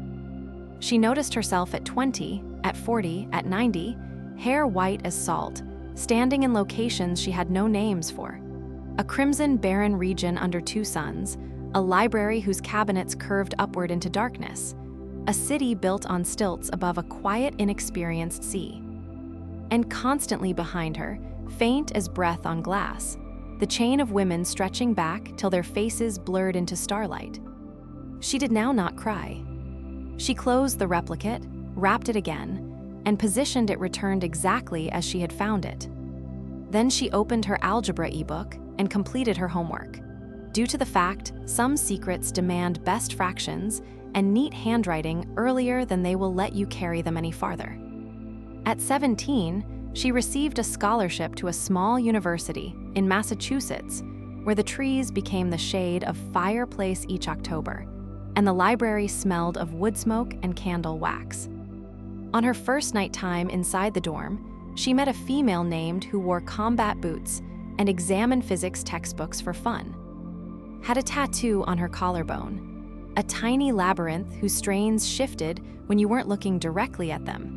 She noticed herself at 20, at 40, at 90, hair white as salt, standing in locations she had no names for. A crimson barren region under two suns, a library whose cabinets curved upward into darkness, a city built on stilts above a quiet, inexperienced sea. And constantly behind her, faint as breath on glass, the chain of women stretching back till their faces blurred into starlight. She did now not cry. She closed the replicate, wrapped it again, and positioned it returned exactly as she had found it. Then she opened her algebra ebook and completed her homework. Due to the fact some secrets demand best fractions and neat handwriting earlier than they will let you carry them any farther. At 17, she received a scholarship to a small university in Massachusetts, where the trees became the shade of fireplace each October, and the library smelled of wood smoke and candle wax. On her first night time inside the dorm, she met a female named who wore combat boots and examined physics textbooks for fun. Had a tattoo on her collarbone, a tiny labyrinth whose strains shifted when you weren't looking directly at them.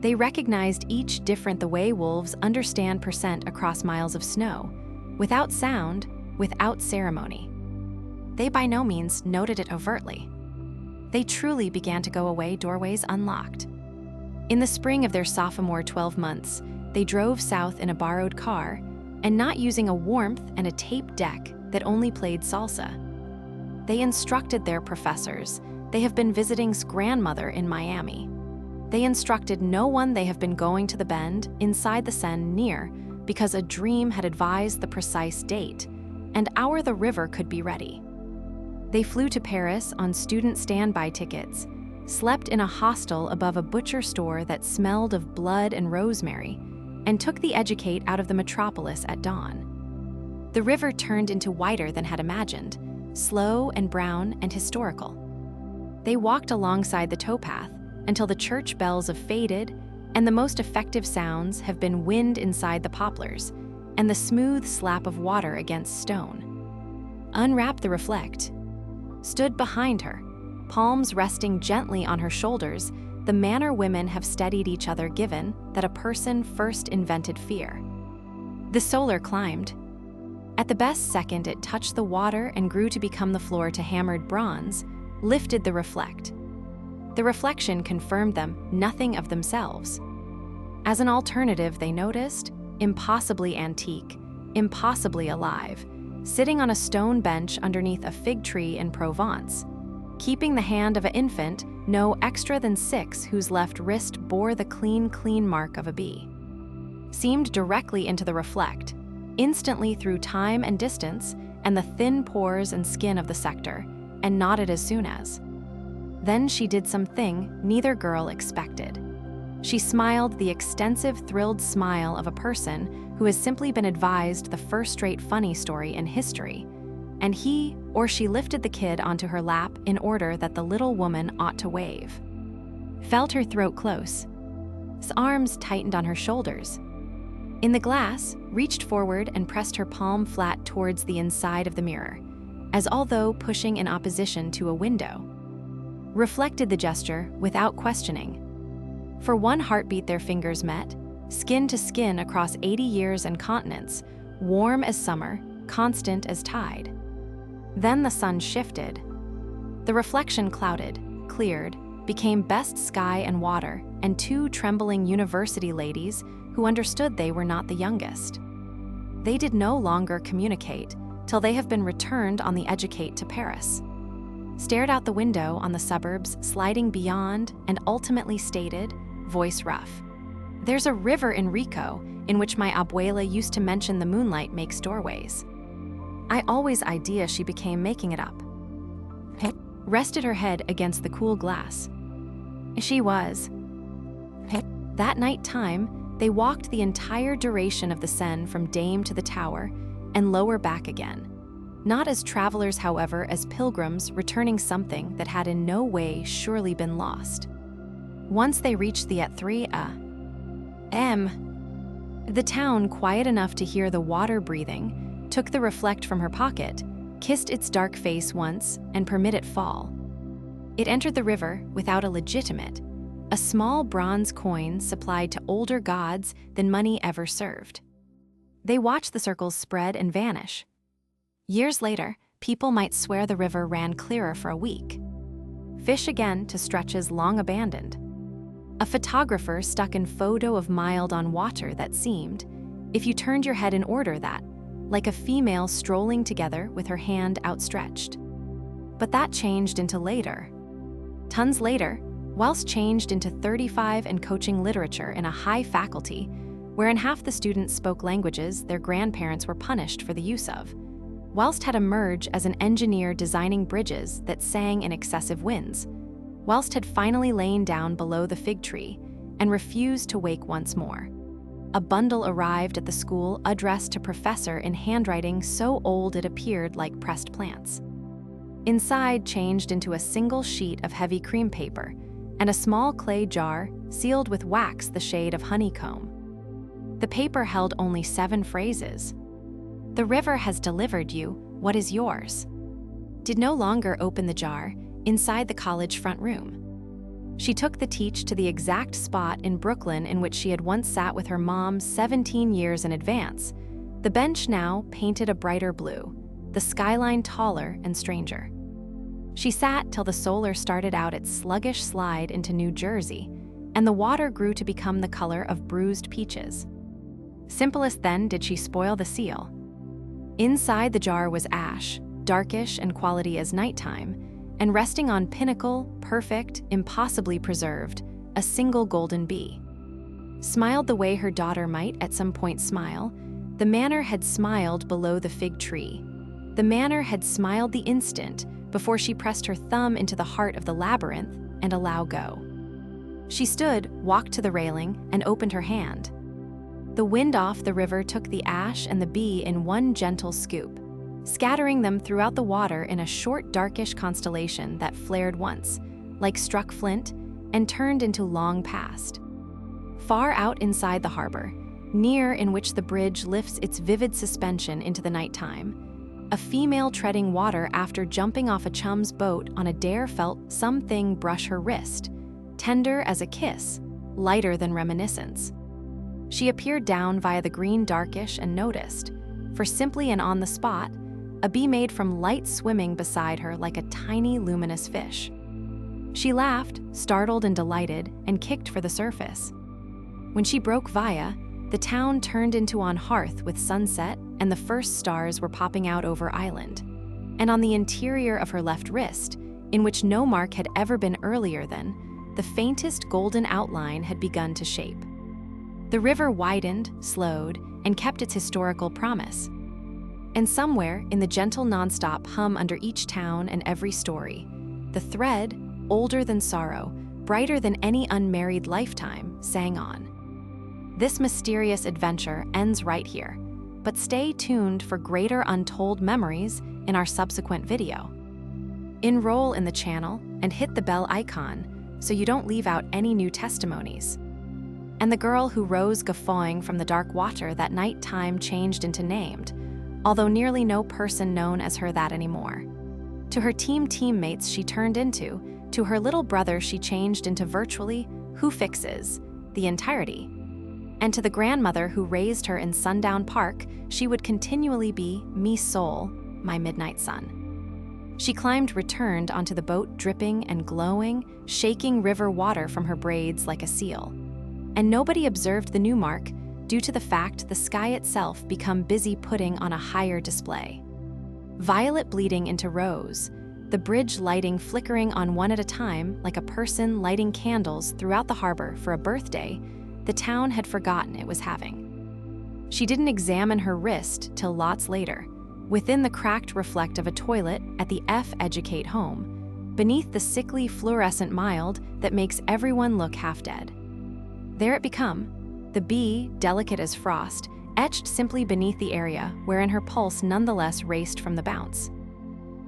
They recognized each different the way wolves understand percent across miles of snow, without sound, without ceremony. They by no means noted it overtly. They truly began to go away doorways unlocked. In the spring of their sophomore 12 months, they drove south in a borrowed car, and not using a warmth and a tape deck that only played salsa. They instructed their professors they have been visiting's grandmother in Miami. They instructed no one they have been going to the bend inside the Seine near because a dream had advised the precise date, and hour the river could be ready. They flew to Paris on student standby tickets, slept in a hostel above a butcher store that smelled of blood and rosemary, and took the educate out of the metropolis at dawn. The river turned into whiter than had imagined, slow and brown and historical. They walked alongside the towpath until the church bells have faded and the most effective sounds have been wind inside the poplars and the smooth slap of water against stone. Unwrapped the reflect. Stood behind her, palms resting gently on her shoulders, the manner women have steadied each other given that a person first invented fear. The solar climbed. At the best second it touched the water and grew to become the floor to hammered bronze, lifted the reflect. The reflection confirmed them nothing of themselves. As an alternative they noticed, impossibly antique, impossibly alive, sitting on a stone bench underneath a fig tree in Provence, keeping the hand of an infant no extra than 6 whose left wrist bore the clean mark of a bee. Seemed directly into the reflect, instantly through time and distance and the thin pores and skin of the sector, and nodded as soon as. Then she did something neither girl expected. She smiled the extensive, thrilled smile of a person who has simply been advised the first-rate funny story in history, and he or she lifted the kid onto her lap in order that the little woman ought to wave. Felt her throat close. His arms tightened on her shoulders. In the glass, reached forward and pressed her palm flat towards the inside of the mirror, as although pushing in opposition to a window. Reflected the gesture without questioning. For one heartbeat their fingers met, skin to skin across 80 years and continents, warm as summer, constant as tide. Then the sun shifted. The reflection clouded, cleared, became best sky and water, and 2 trembling university ladies who understood they were not the youngest. They did no longer communicate till they have been returned on the educate to Paris. Stared out the window on the suburbs sliding beyond and ultimately stated, voice rough, "There's a river in Rico in which my abuela used to mention the moonlight makes doorways." I always idea she became making it up. Rested her head against the cool glass. She was. That night time, they walked the entire duration of the Seine from Dame to the Tower and lower back again. Not as travelers, however, as pilgrims returning something that had in no way surely been lost. Once they reached the at 3 a.m., the town, quiet enough to hear the water breathing, took the reflect from her pocket, kissed its dark face once, and permit it fall. It entered the river without a legitimate, a small bronze coin supplied to older gods than money ever served. They watched the circles spread and vanish. Years later, people might swear the river ran clearer for a week. Fish again to stretches long abandoned. A photographer stuck in photo of mild on water that seemed, if you turned your head in order that, like a female strolling together with her hand outstretched. But that changed into later. Tons later, whilst changed into 35 and coaching literature in a high faculty, wherein half the students spoke languages their grandparents were punished for the use of, whilst had emerged as an engineer designing bridges that sang in excessive winds, whilst had finally lain down below the fig tree and refused to wake once more. A bundle arrived at the school addressed to professor in handwriting so old it appeared like pressed plants. Inside changed into a single sheet of heavy cream paper and a small clay jar sealed with wax the shade of honeycomb. The paper held only 7 phrases. The river has delivered you what is yours. Did no longer open the jar inside the college front room. She took the teach to the exact spot in Brooklyn in which she had once sat with her mom 17 years in advance, the bench now painted a brighter blue, the skyline taller and stranger. She sat till the solar started out its sluggish slide into New Jersey, and the water grew to become the color of bruised peaches. Simplest then did she spoil the seal. Inside the jar was ash, darkish and quality as nighttime, and resting on pinnacle, perfect, impossibly preserved, a single golden bee. Smiled the way her daughter might at some point smile, the manor had smiled below the fig tree. The manor had smiled the instant before she pressed her thumb into the heart of the labyrinth and allow go. She stood, walked to the railing, and opened her hand. The wind off the river took the ash and the bee in one gentle scoop, scattering them throughout the water in a short darkish constellation that flared once, like struck flint, and turned into long past. Far out inside the harbor, near in which the bridge lifts its vivid suspension into the nighttime, a female treading water after jumping off a chum's boat on a dare felt something brush her wrist, tender as a kiss, lighter than reminiscence. She appeared down via the green darkish and noticed, for simply and on the spot, a bee made from light swimming beside her like a tiny luminous fish. She laughed, startled and delighted, and kicked for the surface. When she broke via, the town turned into on hearth with sunset and the first stars were popping out over island. And on the interior of her left wrist, in which no mark had ever been earlier than, the faintest golden outline had begun to shape. The river widened, slowed, and kept its historical promise. And somewhere in the gentle nonstop hum under each town and every story, the thread, older than sorrow, brighter than any unmarried lifetime, sang on. This mysterious adventure ends right here, but stay tuned for greater untold memories in our subsequent video. Enroll in the channel and hit the bell icon so you don't leave out any new testimonies. And the girl who rose guffawing from the dark water that night time changed into named, although nearly no person known as her that anymore. To her teammates she turned into, to her little brother she changed into virtually, who fixes, the entirety. And to the grandmother who raised her in Sundown Park, she would continually be me soul, my midnight sun. She returned onto the boat dripping and glowing, shaking river water from her braids like a seal. And nobody observed the new mark, due to the fact the sky itself become busy putting on a higher display. Violet bleeding into rose, the bridge lighting flickering on one at a time like a person lighting candles throughout the harbor for a birthday the town had forgotten it was having. She didn't examine her wrist till lots later, within the cracked reflect of a toilet at the F-Educate home, beneath the sickly fluorescent mild that makes everyone look half dead. There it become, the B, delicate as frost, etched simply beneath the area wherein her pulse nonetheless raced from the bounce.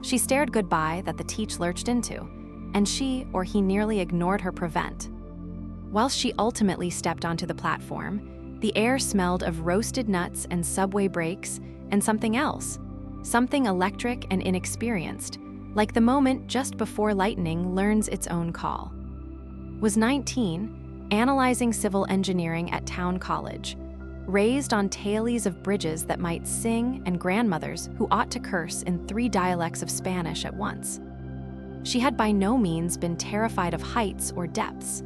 She stared goodbye that the teach lurched into, and she or he nearly ignored her prevent. Whilst she ultimately stepped onto the platform, the air smelled of roasted nuts and subway brakes and something else, something electric and inexperienced, like the moment just before lightning learns its own call. Was 19, analyzing civil engineering at Town College, raised on tales of bridges that might sing and grandmothers who ought to curse in 3 dialects of Spanish at once. She had by no means been terrified of heights or depths.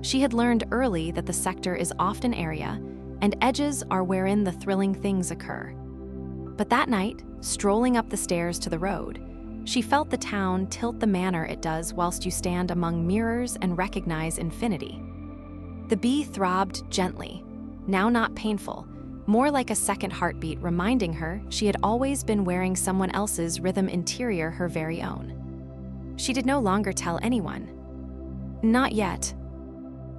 She had learned early that the sector is often area, and edges are wherein the thrilling things occur. But that night, strolling up the stairs to the road, she felt the town tilt the manner it does whilst you stand among mirrors and recognize infinity. The bee throbbed gently, now not painful, more like a second heartbeat reminding her she had always been wearing someone else's rhythm interior her very own. She did no longer tell anyone. Not yet.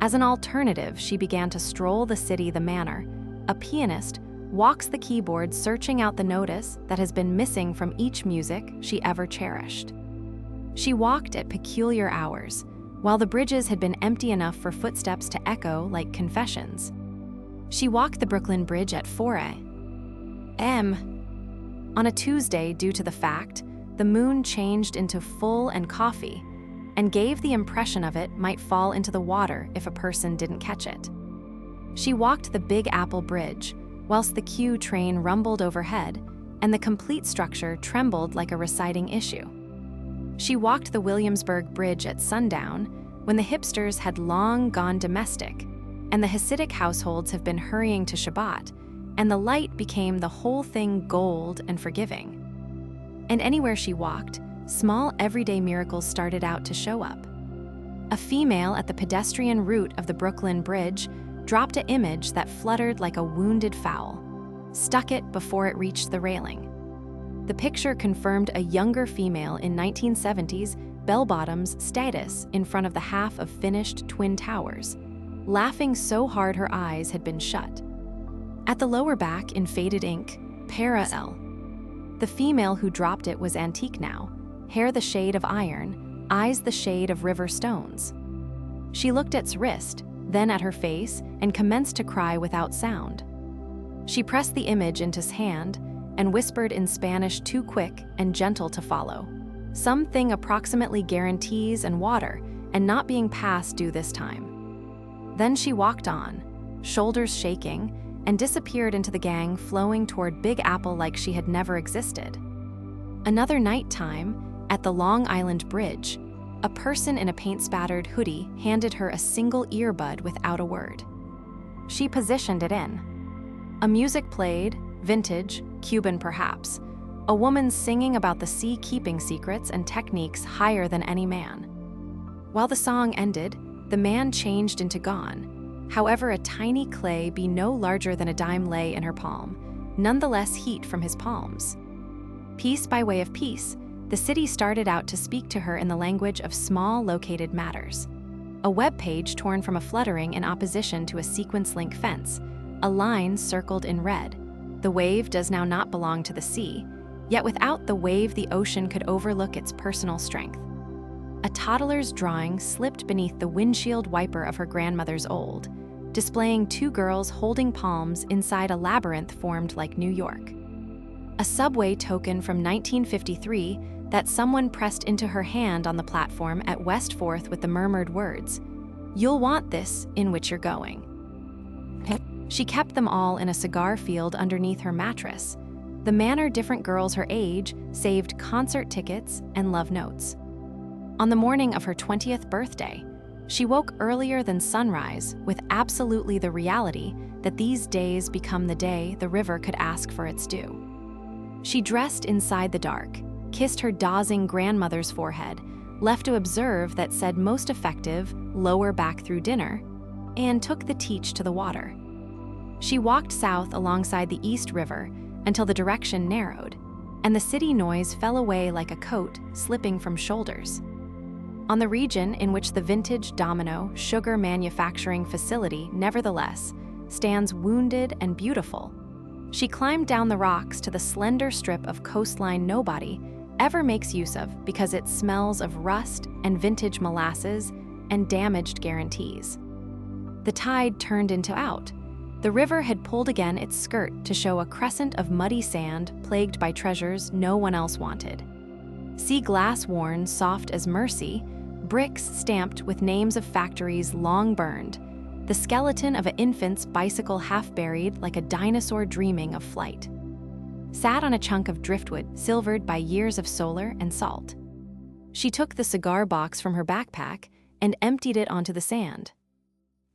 As an alternative, she began to stroll the city the manner. A pianist walks the keyboard searching out the notice that has been missing from each music she ever cherished. She walked at peculiar hours, while the bridges had been empty enough for footsteps to echo like confessions. She walked the Brooklyn Bridge at 4 a.m. on a Tuesday due to the fact the moon changed into full and coffee and gave the impression of it might fall into the water if a person didn't catch it. She walked the Big Apple Bridge whilst the Q train rumbled overhead and the complete structure trembled like a reciting issue. She walked the Williamsburg Bridge at sundown when the hipsters had long gone domestic and the Hasidic households have been hurrying to Shabbat, and the light became the whole thing gold and forgiving. And anywhere she walked, small everyday miracles started out to show up. A female at the pedestrian route of the Brooklyn Bridge dropped an image that fluttered like a wounded fowl, stuck it before it reached the railing. The picture confirmed a younger female in 1970s bell-bottoms status in front of the half of finished Twin Towers, laughing so hard her eyes had been shut. At the lower back in faded ink, Para-L. The female who dropped it was antique now, hair the shade of iron, eyes the shade of river stones. She looked at 's wrist, then at her face, and commenced to cry without sound. She pressed the image into 's hand and whispered in Spanish too quick and gentle to follow. Something approximately guarantees and water, and not being past due this time. Then she walked on, shoulders shaking, and disappeared into the gang flowing toward Big Apple like she had never existed. Another nighttime, at the Long Island Bridge, a person in a paint-spattered hoodie handed her a single earbud without a word. She positioned it in. A music played, vintage, Cuban perhaps, a woman singing about the sea keeping secrets and techniques higher than any man. While the song ended, the man changed into gone. However, a tiny clay be no larger than a dime lay in her palm, nonetheless heat from his palms. Piece by way of piece, the city started out to speak to her in the language of small located matters. A web page torn from a fluttering in opposition to a sequence link fence, a line circled in red. The wave does now not belong to the sea, yet without the wave the ocean could overlook its personal strength. A toddler's drawing slipped beneath the windshield wiper of her grandmother's old, displaying 2 girls holding palms inside a labyrinth formed like New York. A subway token from 1953 that someone pressed into her hand on the platform at West 4th with the murmured words, "You'll want this in which you're going." She kept them all in a cigar field underneath her mattress. The manner different girls her age saved concert tickets and love notes. On the morning of her 20th birthday, she woke earlier than sunrise with absolutely the reality that these days become the day the river could ask for its due. She dressed inside the dark, kissed her dozing grandmother's forehead, left to observe that said most effective, lower back through dinner, and took the teach to the water. She walked south alongside the East River until the direction narrowed. and the city noise fell away like a coat slipping from shoulders. On the region in which the vintage Domino sugar manufacturing facility, nevertheless, stands wounded and beautiful, she climbed down the rocks to the slender strip of coastline nobody ever makes use of because it smells of rust and vintage molasses and damaged guarantees. The tide turned into out. The river had pulled again its skirt to show a crescent of muddy sand plagued by treasures no one else wanted. See glass worn soft as mercy, bricks stamped with names of factories long burned, the skeleton of an infant's bicycle half buried like a dinosaur dreaming of flight. Sat on a chunk of driftwood silvered by years of solar and salt. She took the cigar box from her backpack and emptied it onto the sand.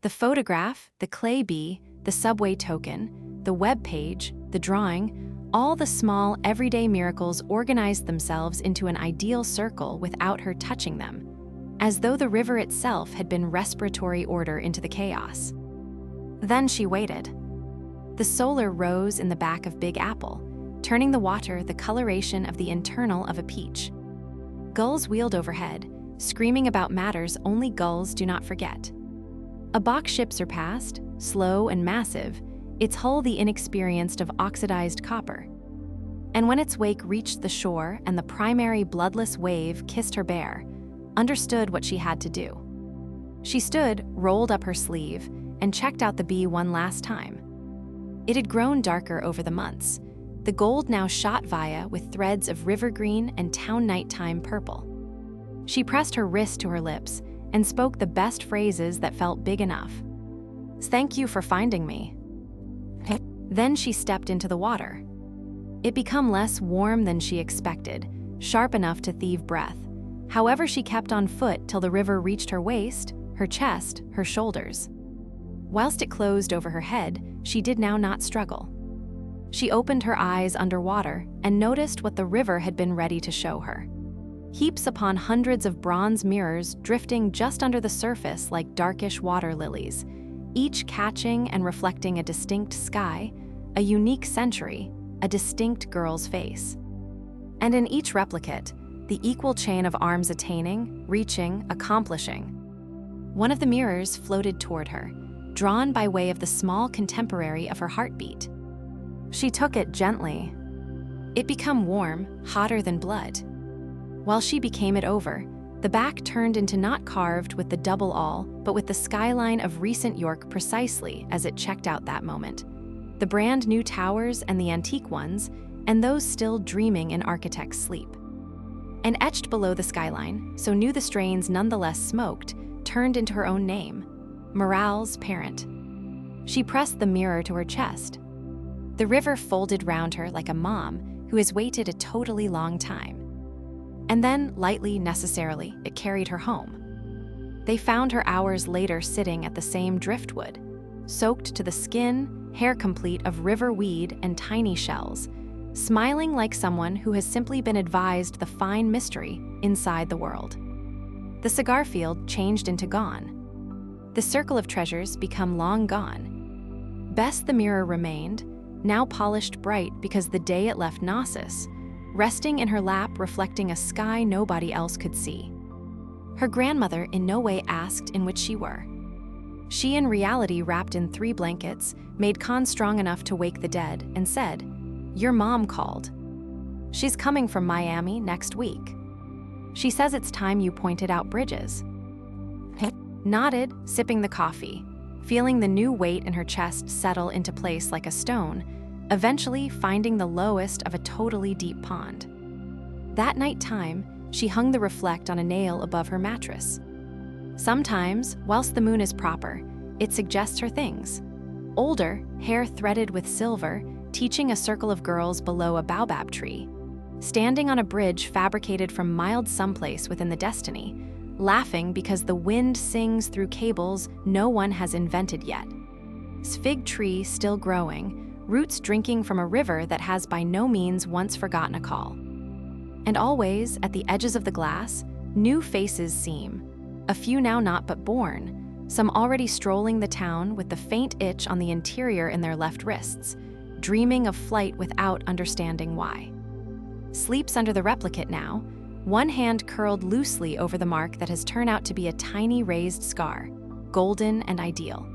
The photograph, the clay bee, the subway token, the web page, the drawing, all the small, everyday miracles organized themselves into an ideal circle without her touching them, as though the river itself had been respiratory order into the chaos. Then she waited. The solar rose in the back of Big Apple, turning the water the coloration of the internal of a peach. Gulls wheeled overhead, screaming about matters only gulls do not forget. A box ship surpassed, slow and massive, its hull the inexperienced of oxidized copper. And when its wake reached the shore and the primary bloodless wave kissed her bare, understood what she had to do. She stood, rolled up her sleeve, and checked out the bee one last time. It had grown darker over the months. The gold now shot via with threads of river green and town nighttime purple. She pressed her wrist to her lips and spoke the best phrases that felt big enough. "Thank you for finding me." Then she stepped into the water. It became less warm than she expected, sharp enough to thieve breath. However, she kept on foot till the river reached her waist, her chest, her shoulders. Whilst it closed over her head, she did now not struggle. She opened her eyes underwater and noticed what the river had been ready to show her. Heaps upon hundreds of bronze mirrors drifting just under the surface like darkish water lilies, each catching and reflecting a distinct sky, a unique century, a distinct girl's face. And in each replicate, the equal chain of arms attaining, reaching, accomplishing. One of the mirrors floated toward her, drawn by way of the small contemporary of her heartbeat. She took it gently. It became warm, hotter than blood. While she became it over, the back turned into not carved with the double awl, but with the skyline of recent York precisely as it checked out that moment. The brand new towers and the antique ones, and those still dreaming in architect's sleep. And etched below the skyline, so knew the strains nonetheless smoked, turned into her own name, Morale's parent. She pressed the mirror to her chest. The river folded round her like a mom who has waited a totally long time. And then, lightly, necessarily, it carried her home. They found her hours later sitting at the same driftwood, soaked to the skin, hair complete of river weed and tiny shells, smiling like someone who has simply been advised the fine mystery inside the world. The cigar field changed into gone. The circle of treasures become long gone. Best the mirror remained, now polished bright because the day it left nauseous, resting in her lap reflecting a sky nobody else could see. Her grandmother in no way asked in which she were. She in reality wrapped in 3 blankets, made Con strong enough to wake the dead, and said, "Your mom called. She's coming from Miami next week. She says it's time you pointed out bridges." Nodded, sipping the coffee, feeling the new weight in her chest settle into place like a stone, eventually finding the lowest of a totally deep pond. That night time, she hung the reflect on a nail above her mattress. Sometimes, whilst the moon is proper, it suggests her things. Older, hair threaded with silver, teaching a circle of girls below a baobab tree. Standing on a bridge fabricated from mild someplace within the destiny, laughing because the wind sings through cables no one has invented yet. Fig tree still growing, roots drinking from a river that has by no means once forgotten a call. And always, at the edges of the glass, new faces seem, a few now not but born, some already strolling the town with the faint itch on the interior in their left wrists, dreaming of flight without understanding why. sleeps under the replicate now, one hand curled loosely over the mark that has turned out to be a tiny raised scar, golden and ideal.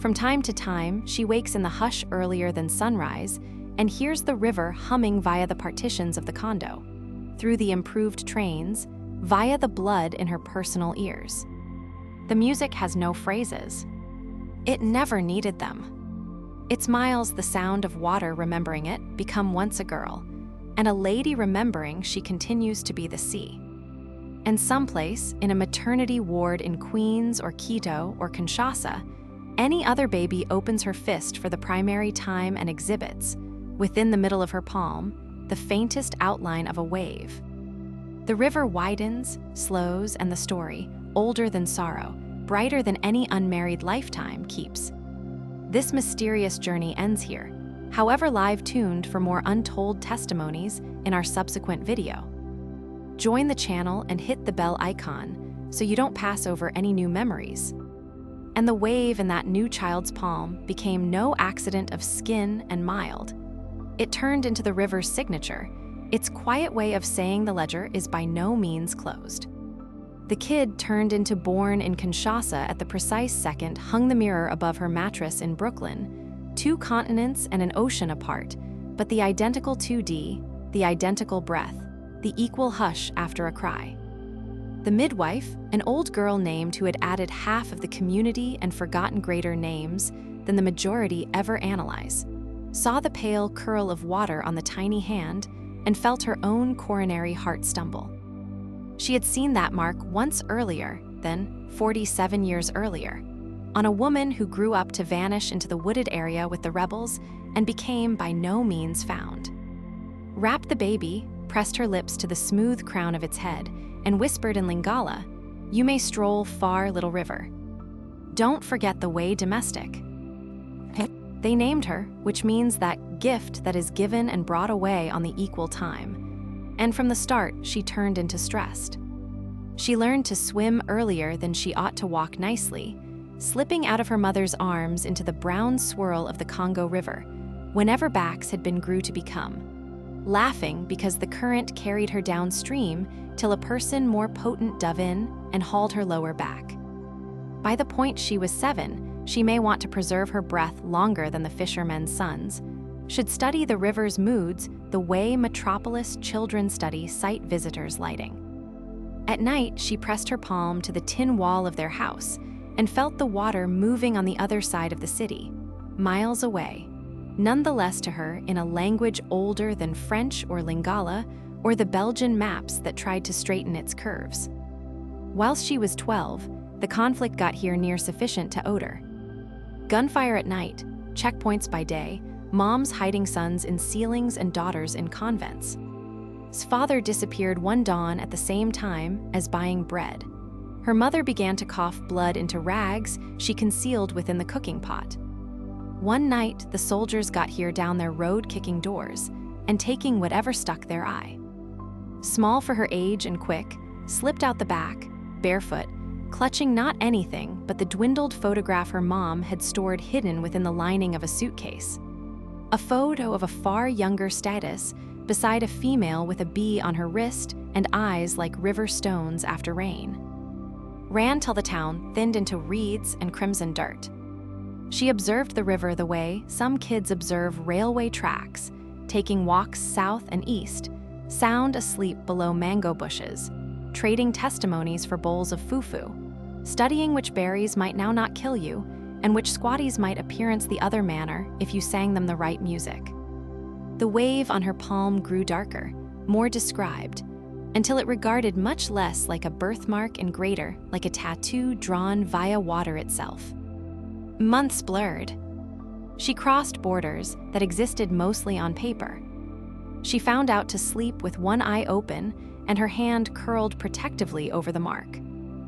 From time to time, she wakes in the hush earlier than sunrise and hears the river humming via the partitions of the condo, through the improved trains, via the blood in her personal ears. The music has no phrases. It never needed them. It's Miles, the sound of water remembering it, become once a girl, and a lady remembering she continues to be the sea. And someplace, in a maternity ward in Queens or Quito or Kinshasa, any other baby opens her fist for the primary time and exhibits, within the middle of her palm, the faintest outline of a wave. The river widens, slows, and the story, older than sorrow, brighter than any unmarried lifetime, keeps. This mysterious journey ends here, however live-tuned for more untold testimonies in our subsequent video. Join the channel and hit the bell icon so you don't pass over any new memories. And the wave in that new child's palm became no accident of skin and mild. It turned into the river's signature. Its quiet way of saying the ledger is by no means closed. The kid turned into born in Kinshasa at the precise second hung the mirror above her mattress in Brooklyn, 2 continents and an ocean apart, but the identical 2D, the identical breath, the equal hush after a cry. The midwife, an old girl named who had added half of the community and forgotten greater names than the majority ever analyze, saw the pale curl of water on the tiny hand and felt her own coronary heart stumble. She had seen that mark once earlier, then 47 years earlier, on a woman who grew up to vanish into the wooded area with the rebels and became by no means found. Wrapped the baby, pressed her lips to the smooth crown of its head, and whispered in Lingala, "You may stroll far, little river. Don't forget the way domestic." They named her, which means that gift that is given and brought away on the equal time. And from the start, she turned into stressed. She learned to swim earlier than she ought to walk nicely, slipping out of her mother's arms into the brown swirl of the Congo River, whenever backs had been grew to become, laughing because the current carried her downstream till a person more potent dove in and hauled her lower back. By the point she was 7, she may want to preserve her breath longer than the fishermen's sons, should study the river's moods the way metropolis children study sight visitors' lighting. At night, she pressed her palm to the tin wall of their house and felt the water moving on the other side of the city, miles away, nonetheless to her in a language older than French or Lingala or the Belgian maps that tried to straighten its curves. Whilst she was 12, the conflict got here near sufficient to odor. Gunfire at night, checkpoints by day, moms hiding sons in ceilings and daughters in convents. His father disappeared one dawn at the same time as buying bread. Her mother began to cough blood into rags she concealed within the cooking pot. One night, the soldiers got here down their road-kicking doors and taking whatever stuck their eye. Small for her age and quick, slipped out the back, barefoot, clutching not anything but the dwindled photograph her mom had stored hidden within the lining of a suitcase. A photo of a far younger status beside a female with a bee on her wrist and eyes like river stones after rain. Ran till the town thinned into reeds and crimson dirt. She observed the river the way some kids observe railway tracks, taking walks south and east, sound asleep below mango bushes, trading testimonies for bowls of fufu, studying which berries might now not kill you, and which squatties might appearance the other manner if you sang them the right music. The wave on her palm grew darker, more described, until it regarded much less like a birthmark and greater like a tattoo drawn via water itself. Months blurred. She crossed borders that existed mostly on paper. She found out to sleep with one eye open and her hand curled protectively over the mark.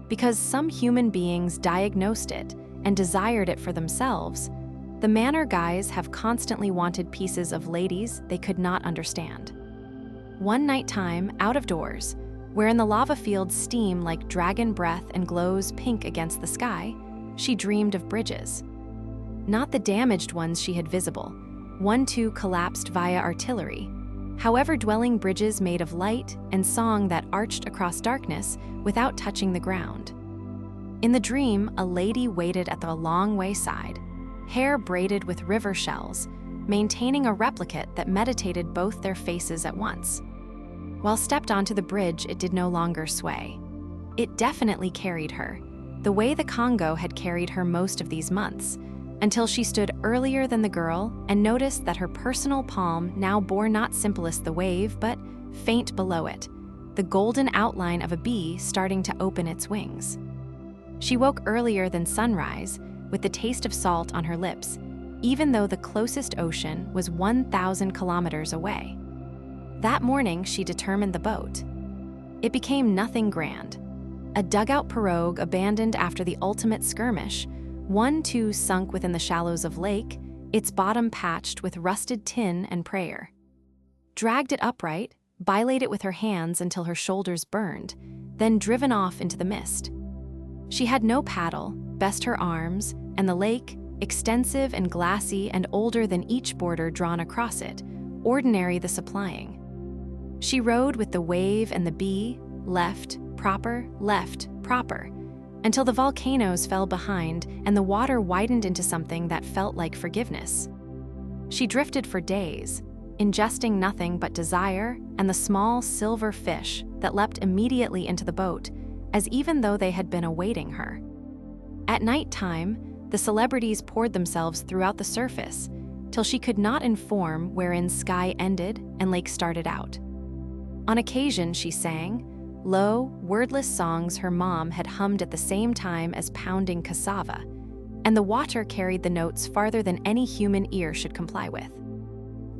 Because some human beings diagnosed it and desired it for themselves, the manor guys have constantly wanted pieces of ladies they could not understand. One nighttime, out of doors, wherein the lava fields steam like dragon breath and glows pink against the sky, she dreamed of bridges. Not the damaged ones she had visible, one too collapsed via artillery, however dwelling bridges made of light and song that arched across darkness without touching the ground. In the dream, a lady waited at the long wayside, hair braided with river shells, maintaining a replicate that meditated both their faces at once. While stepped onto the bridge, it did no longer sway. It definitely carried her, the way the Congo had carried her most of these months, until she stood earlier than the girl and noticed that her personal palm now bore not simplest the wave, but faint below it, the golden outline of a bee starting to open its wings. She woke earlier than sunrise, with the taste of salt on her lips, even though the closest ocean was 1,000 kilometers away. That morning, she determined the boat. It became nothing grand. A dugout pirogue abandoned after the ultimate skirmish, one too sunk within the shallows of lake, its bottom patched with rusted tin and prayer. Dragged it upright, bilated it with her hands until her shoulders burned, then driven off into the mist. She had no paddle, best her arms, and the lake, extensive and glassy and older than each border drawn across it, ordinary the supplying. She rode with the wave and the bee, left, proper, until the volcanoes fell behind and the water widened into something that felt like forgiveness. She drifted for days, ingesting nothing but desire and the small silver fish that leapt immediately into the boat, as even though they had been awaiting her. At night time, the celebrities poured themselves throughout the surface, till she could not inform wherein sky ended and lake started out. On occasion, she sang low, wordless songs her mom had hummed at the same time as pounding cassava, and the water carried the notes farther than any human ear should comply with.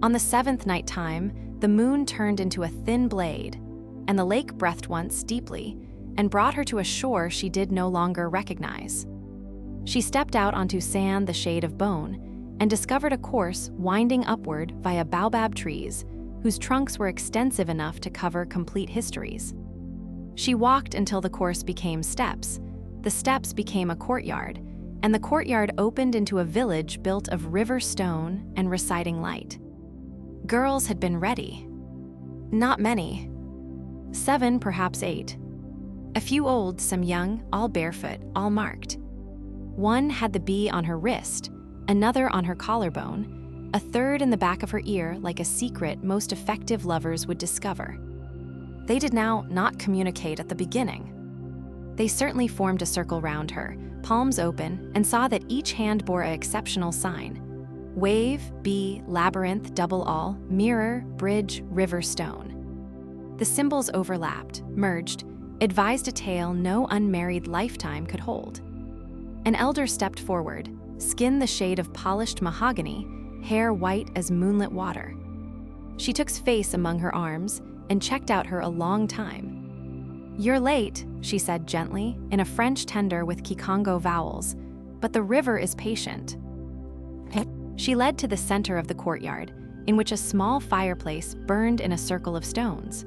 On the seventh night time, the moon turned into a thin blade, and the lake breathed once deeply and brought her to a shore she did no longer recognize. She stepped out onto sand the shade of bone and discovered a course winding upward via baobab trees whose trunks were extensive enough to cover complete histories. She walked until the course became steps, the steps became a courtyard, and the courtyard opened into a village built of river stone and reciting light. Girls had been ready. Not many. 7, perhaps 8. A few old, some young, all barefoot, all marked. One had the bee on her wrist, another on her collarbone, a third in the back of her ear like a secret most effective lovers would discover. They did now not communicate at the beginning. They certainly formed a circle round her, palms open, and saw that each hand bore an exceptional sign. Wave, bee, labyrinth, double all, mirror, bridge, river, stone. The symbols overlapped, merged, advised a tale no unmarried lifetime could hold. An elder stepped forward, skin the shade of polished mahogany, hair white as moonlit water. She took face among her arms and checked out her a long time. "You're late," she said gently, in a French tender with Kikongo vowels, "but the river is patient." She led to the center of the courtyard, in which a small fireplace burned in a circle of stones.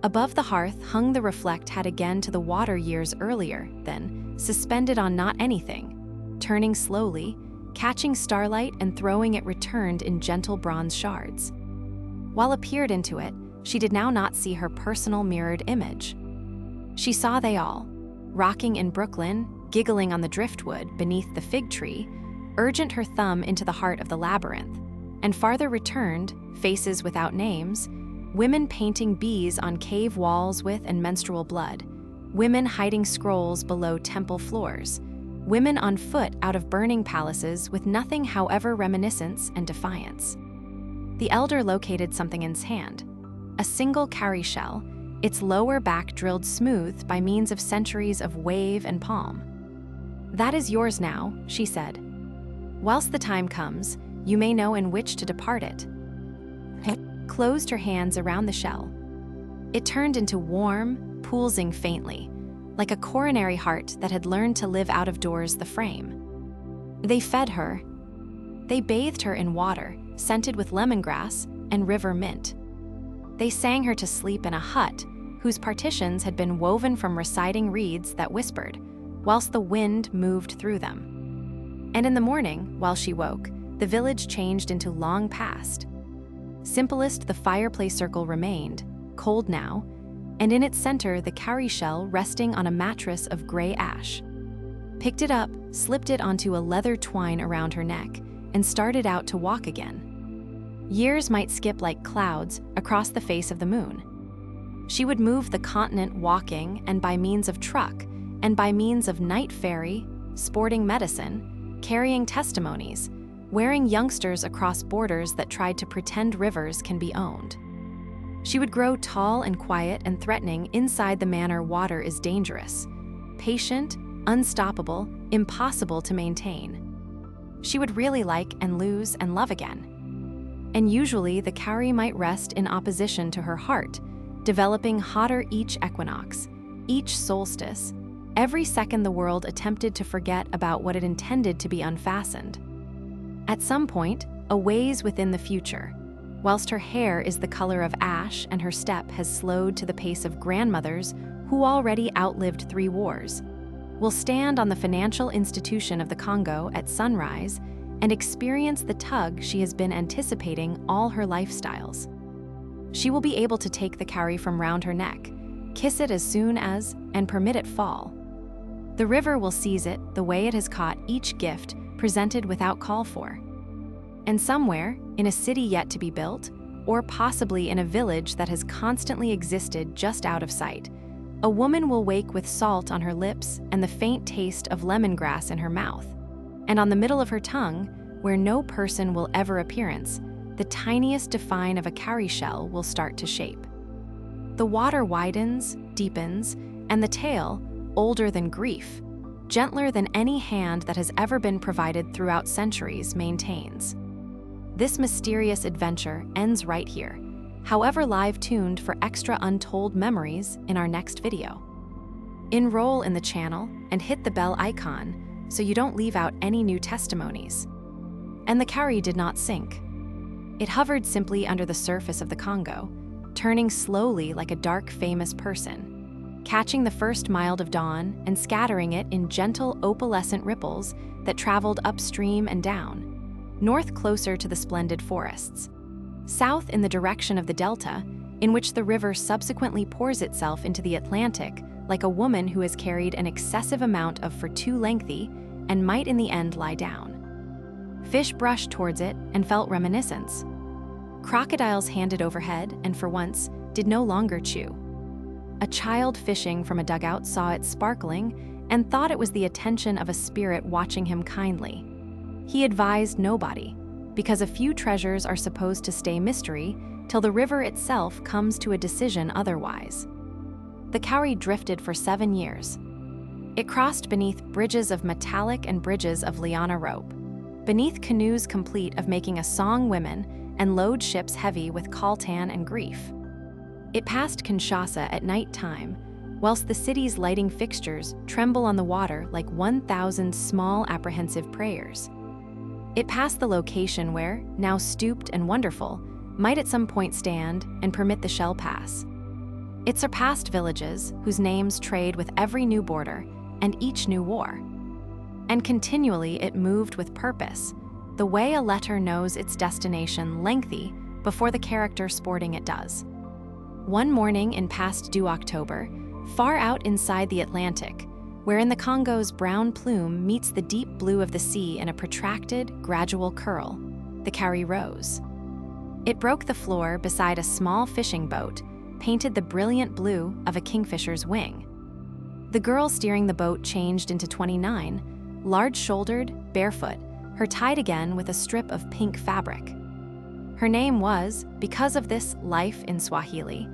Above the hearth hung the reflect had again to the water years earlier, then, suspended on not anything, turning slowly, catching starlight and throwing it returned in gentle bronze shards. While appeared into it, she did now not see her personal mirrored image. She saw they all, rocking in Brooklyn, giggling on the driftwood beneath the fig tree, urgent her thumb into the heart of the labyrinth, and farther returned, faces without names, women painting bees on cave walls with and menstrual blood, women hiding scrolls below temple floors, women on foot out of burning palaces with nothing however reminiscence and defiance. The elder located something in his hand, a single cowrie shell, its lower back drilled smooth by means of centuries of wave and palm. "That is yours now," she said. "Whilst the time comes, you may know in which to depart it." Closed her hands around the shell. It turned into warm, pulsing faintly, like a coronary heart that had learned to live out of doors the frame. They fed her. They bathed her in water, scented with lemongrass and river mint. They sang her to sleep in a hut whose partitions had been woven from reciting reeds that whispered, whilst the wind moved through them. And in the morning, while she woke, the village changed into long past. Simplest, the fireplace circle remained, cold now, and in its center the cowrie shell resting on a mattress of gray ash. Picked it up, slipped it onto a leather twine around her neck, and started out to walk again. Years might skip like clouds across the face of the moon. She would move the continent walking, and by means of truck, and by means of night ferry, sporting medicine, carrying testimonies, wearing youngsters across borders that tried to pretend rivers can be owned. She would grow tall and quiet and threatening inside the manor water is dangerous, patient, unstoppable, impossible to maintain. She would really like and lose and love again. And usually the cowrie might rest in opposition to her heart, developing hotter each equinox, each solstice, every second the world attempted to forget about what it intended to be unfastened. At some point, a ways within the future, whilst her hair is the color of ash and her step has slowed to the pace of grandmothers who already outlived 3 wars, will stand on the financial institution of the Congo at sunrise and experience the tug she has been anticipating all her lifestyles. She will be able to take the cowrie from round her neck, kiss it as soon as, and permit it fall. The river will seize it the way it has caught each gift presented without call for. And somewhere, in a city yet to be built, or possibly in a village that has constantly existed just out of sight, a woman will wake with salt on her lips and the faint taste of lemongrass in her mouth. And on the middle of her tongue, where no person will ever appearance, the tiniest define of a cowrie shell will start to shape. The water widens, deepens, and the tale, older than grief, gentler than any hand that has ever been provided throughout centuries, maintains. This mysterious adventure ends right here, however live-tuned for extra untold memories in our next video. Enroll in the channel and hit the bell icon so you don't leave out any new testimonies. And the cowrie did not sink. It hovered simply under the surface of the Congo, turning slowly like a dark, famous person, catching the first mild of dawn and scattering it in gentle opalescent ripples that traveled upstream and down, north closer to the splendid forests, south in the direction of the delta, in which the river subsequently pours itself into the Atlantic like a woman who has carried an excessive amount of for too lengthy and might in the end lie down. Fish brushed towards it and felt reminiscence. Crocodiles handed overhead and for once did no longer chew. A child fishing from a dugout saw it sparkling and thought it was the attention of a spirit watching him kindly. He advised nobody, because a few treasures are supposed to stay mystery till the river itself comes to a decision otherwise. The cowrie drifted for 7 years. It crossed beneath bridges of metallic and bridges of liana rope, beneath canoes complete of making a song women and load ships heavy with coltan and grief. It passed Kinshasa at night time, whilst the city's lighting fixtures tremble on the water like 1,000 small apprehensive prayers. It passed the location where, now stooped and wonderful, might at some point stand and permit the shell pass. It surpassed villages whose names trade with every new border and each new war. And continually it moved with purpose, the way a letter knows its destination lengthy before the character sporting it does. One morning in past due October, far out inside the Atlantic, wherein the Congo's brown plume meets the deep blue of the sea in a protracted, gradual curl, the cowrie rose. It broke the floor beside a small fishing boat, painted the brilliant blue of a kingfisher's wing. The girl steering the boat changed into 29, large-shouldered, barefoot, her tied again with a strip of pink fabric. Her name was, because of this, Life in Swahili,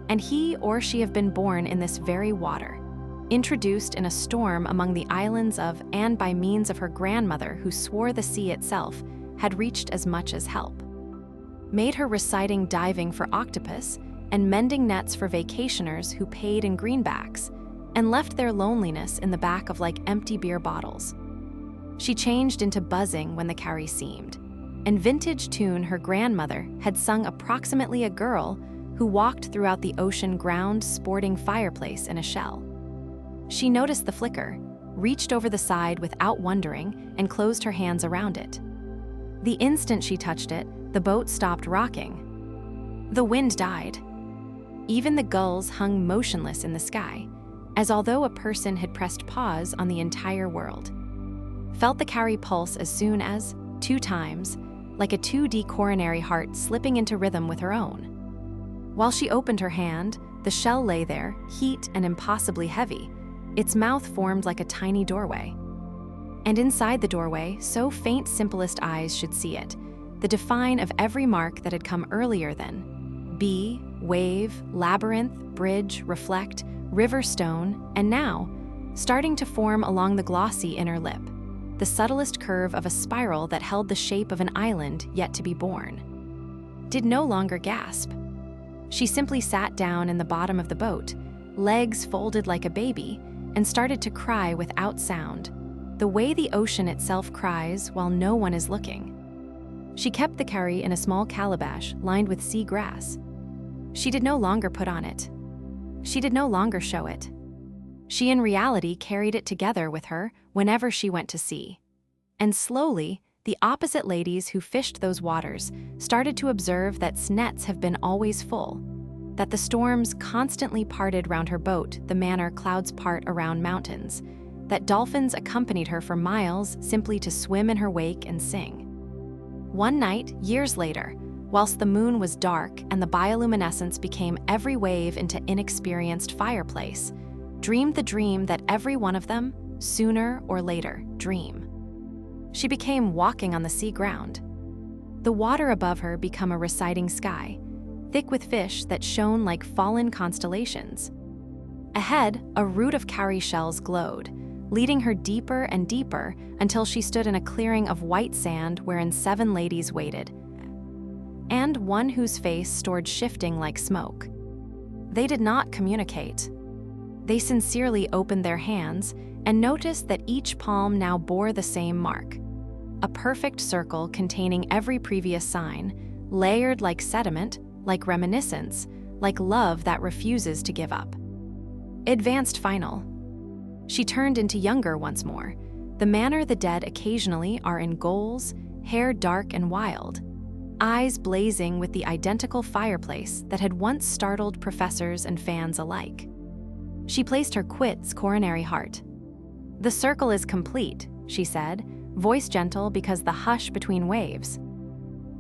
and he or she have been born in this very water, introduced in a storm among the islands of and by means of her grandmother who swore the sea itself had reached as much as help. Made her reciting diving for octopus and mending nets for vacationers who paid in greenbacks and left their loneliness in the back of like empty beer bottles. She changed into buzzing when the cowrie seemed, and vintage tune her grandmother had sung approximately a girl who walked throughout the ocean ground sporting fireplace in a shell. She noticed the flicker, reached over the side without wondering, and closed her hands around it. The instant she touched it, the boat stopped rocking, The wind died. Even the gulls hung motionless in the sky, as although a person had pressed pause on the entire world. Felt the carry pulse as soon as, 2 times, like a 2D coronary heart slipping into rhythm with her own. While she opened her hand, the shell lay there, heat and impossibly heavy, its mouth formed like a tiny doorway. And inside the doorway, so faint simplest eyes should see it, the define of every mark that had come earlier than bee, wave, labyrinth, bridge, reflect, river stone, and now, starting to form along the glossy inner lip, the subtlest curve of a spiral that held the shape of an island yet to be born. Did no longer gasp. She simply sat down in the bottom of the boat, legs folded like a baby, and started to cry without sound, the way the ocean itself cries while no one is looking. She kept the carry in a small calabash lined with sea grass. She did no longer put on it. She did no longer show it. She in reality carried it together with her whenever she went to sea. And slowly, the opposite ladies who fished those waters started to observe that nets have been always full, that the storms constantly parted round her boat the manner clouds part around mountains, that dolphins accompanied her for miles simply to swim in her wake and sing. One night, years later, whilst the moon was dark and the bioluminescence became every wave into inexperienced fireplace, dreamed the dream that every one of them, sooner or later, dream. She became walking on the sea ground. The water above her become a reciting sky, thick with fish that shone like fallen constellations. Ahead, a root of cowrie shells glowed, leading her deeper and deeper until she stood in a clearing of white sand wherein 7 ladies waited, and one whose face stood shifting like smoke. They did not communicate. They sincerely opened their hands and noticed that each palm now bore the same mark, a perfect circle containing every previous sign, layered like sediment, like reminiscence, like love that refuses to give up. Advanced final. She turned into younger once more, the manner the dead occasionally are in goals, hair dark and wild, eyes blazing with the identical fireplace that had once startled professors and fans alike. She placed her quit's coronary heart. "The circle is complete," she said, voice gentle because the hush between waves.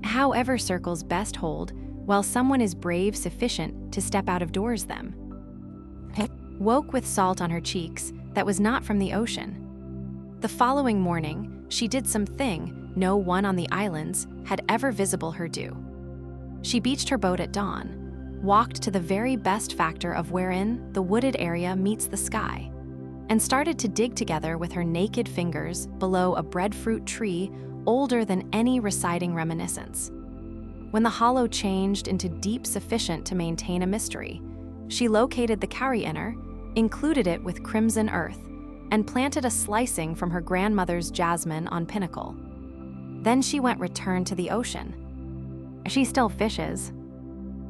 However circles best hold, while someone is brave sufficient to step out of doors them. Woke with salt on her cheeks that was not from the ocean. The following morning, she did something no one on the islands had ever visible her do. She beached her boat at dawn, walked to the very best factor of wherein the wooded area meets the sky, and started to dig together with her naked fingers below a breadfruit tree older than any reciting reminiscence. When the hollow changed into deep sufficient to maintain a mystery, she located the carry inner, included it with crimson earth, and planted a slicing from her grandmother's jasmine on pinnacle. Then she went return to the ocean. She still fishes.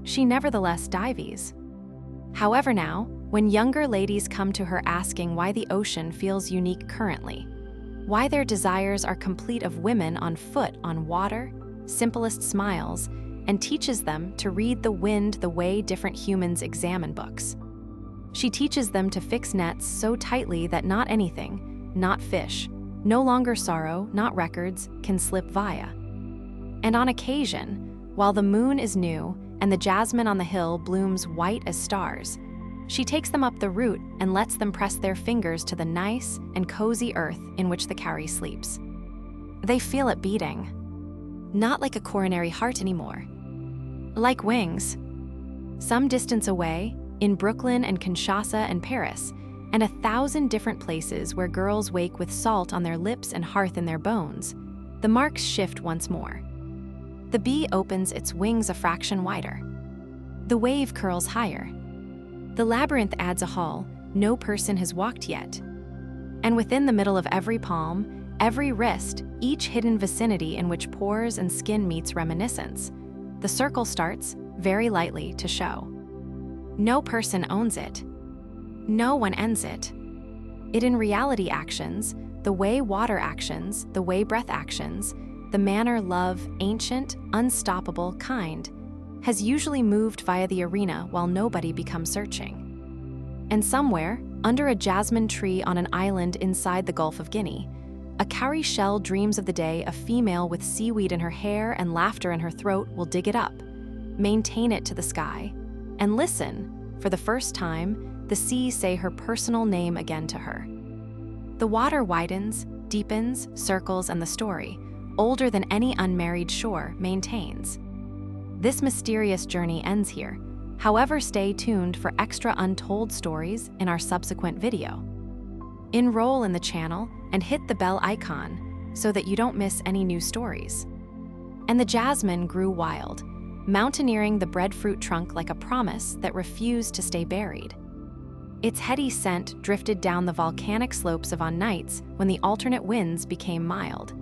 She nevertheless dives. However now, when younger ladies come to her asking why the ocean feels unique currently, why their desires are complete of women on foot on water, simplest smiles, and teaches them to read the wind the way different humans examine books. She teaches them to fix nets so tightly that not anything, not fish, no longer sorrow, not records, can slip via. And on occasion, while the moon is new and the jasmine on the hill blooms white as stars, she takes them up the root and lets them press their fingers to the nice and cozy earth in which the carry sleeps. They feel it beating. Not like a coronary heart anymore. Like wings. Some distance away, in Brooklyn and Kinshasa and Paris, and 1,000 different places where girls wake with salt on their lips and hearth in their bones, the marks shift once more. The bee opens its wings a fraction wider. The wave curls higher. The labyrinth adds a hall no person has walked yet. And within the middle of every palm, every wrist, each hidden vicinity in which pores and skin meets reminiscence, the circle starts, very lightly, to show. No person owns it. No one ends it. It in reality actions, the way water actions, the way breath actions, the manner love, ancient, unstoppable, kind, has usually moved via the arena while nobody becomes searching. And somewhere, under a jasmine tree on an island inside the Gulf of Guinea, a cowrie shell dreams of the day a female with seaweed in her hair and laughter in her throat will dig it up, maintain it to the sky, and listen, for the first time, the sea say her personal name again to her. The water widens, deepens, circles, and the story, older than any unmarried shore, maintains. This mysterious journey ends here. However, stay tuned for extra untold stories in our subsequent video. Enroll in the channel and hit the bell icon so that you don't miss any new stories. And the jasmine grew wild, mountaineering the breadfruit trunk like a promise that refused to stay buried. Its heady scent drifted down the volcanic slopes of on nights when the alternate winds became mild,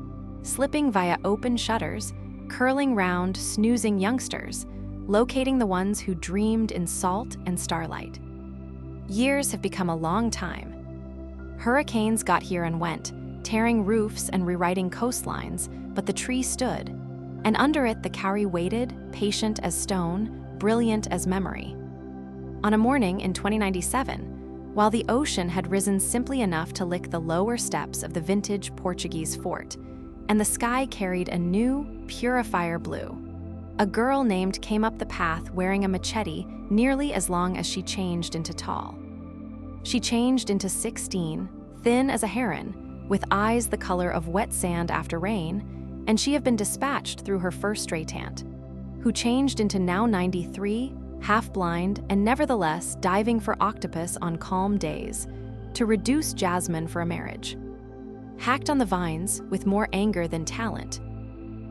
slipping via open shutters, curling round snoozing youngsters, locating the ones who dreamed in salt and starlight. Years have become a long time. Hurricanes got here and went, tearing roofs and rewriting coastlines, but the tree stood, and under it the cowrie waited, patient as stone, brilliant as memory. On a morning in 2097, while the ocean had risen simply enough to lick the lower steps of the vintage Portuguese fort, and the sky carried a new, purifier blue, a girl named came up the path wearing a machete nearly as long as she changed into tall. She changed into 16, thin as a heron, with eyes the color of wet sand after rain, and she have been dispatched through her first stray-tant, who changed into now 93, half-blind, and nevertheless diving for octopus on calm days, to reduce Jasmine for a marriage. Hacked on the vines with more anger than talent.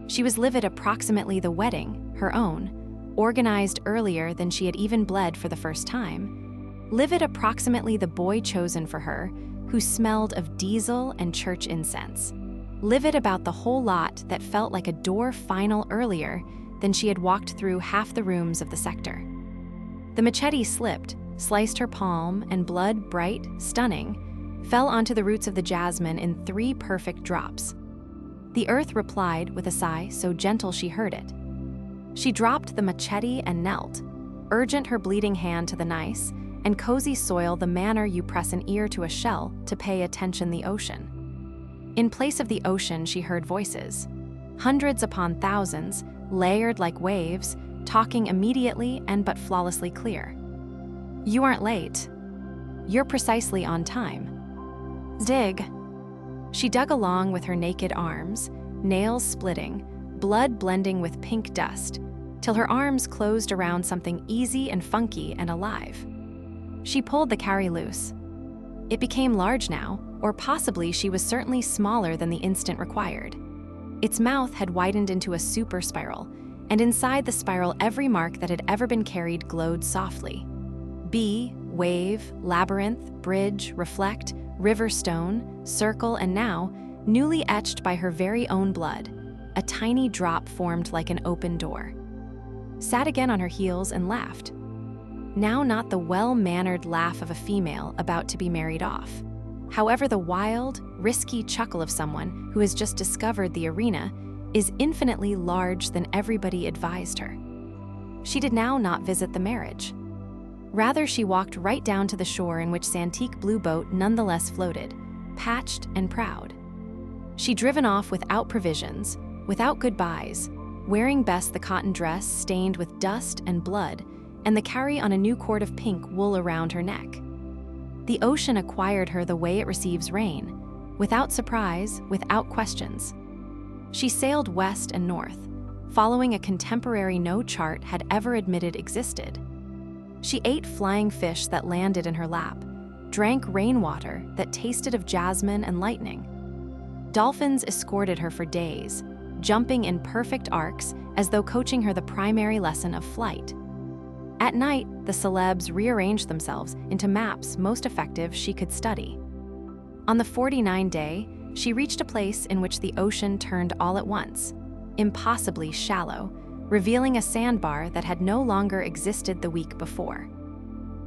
She was livid approximately the wedding, her own, organized earlier than she had even bled for the first time, livid approximately the boy chosen for her, who smelled of diesel and church incense, livid about the whole lot that felt like a door final earlier than she had walked through half the rooms of the sector. The machete slipped, sliced her palm, and blood, bright, stunning, fell onto the roots of the jasmine in 3 perfect drops. The earth replied with a sigh so gentle she heard it. She dropped the machete and knelt, urgent her bleeding hand to the nice, and cozy soil the manner you press an ear to a shell to pay attention the ocean. In place of the ocean she heard voices, hundreds upon thousands, layered like waves, talking immediately and but flawlessly clear. You aren't late. You're precisely on time. Dig. She dug along with her naked arms, nails splitting, blood blending with pink dust, till her arms closed around something easy and funky and alive. She pulled the cowrie loose. It became large now, or possibly she was certainly smaller than the instant required. Its mouth had widened into a super spiral, and inside the spiral every mark that had ever been carried glowed softly. Bee, wave, labyrinth, bridge, reflect, river stone, circle, and now, newly etched by her very own blood, a tiny drop formed like an open door. Sat again on her heels and laughed. Now not the well-mannered laugh of a female about to be married off. However, the wild, risky chuckle of someone who has just discovered the arena is infinitely large than everybody advised her. She did now not visit the marriage. Rather, she walked right down to the shore in which Santique Blue Boat nonetheless floated, patched and proud. She driven off without provisions, without goodbyes, wearing best the cotton dress stained with dust and blood, and the cowrie on a new cord of pink wool around her neck. The ocean acquired her the way it receives rain, without surprise, without questions. She sailed west and north, following a contemporary no chart had ever admitted existed. She ate flying fish that landed in her lap, drank rainwater that tasted of jasmine and lightning. Dolphins escorted her for days, jumping in perfect arcs as though coaching her the primary lesson of flight. At night, the celebs rearranged themselves into maps most effective she could study. On the 49th day, she reached a place in which the ocean turned all at once, impossibly shallow, revealing a sandbar that had no longer existed the week before.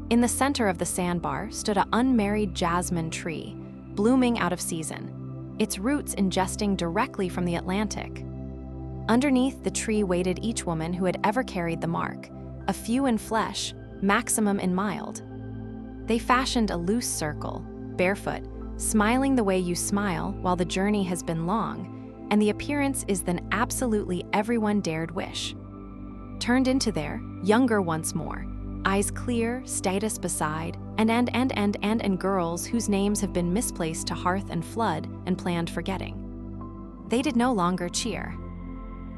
In the center of the sandbar stood an unmarried jasmine tree, blooming out of season, its roots ingesting directly from the Atlantic. Underneath the tree waited each woman who had ever carried the mark, a few in flesh, maximum in mild. They fashioned a loose circle, barefoot, smiling the way you smile while the journey has been long, and the appearance is than absolutely everyone dared wish. Turned into there, younger once more, eyes clear, status beside, and girls whose names have been misplaced to hearth and flood and planned forgetting. They did no longer cheer.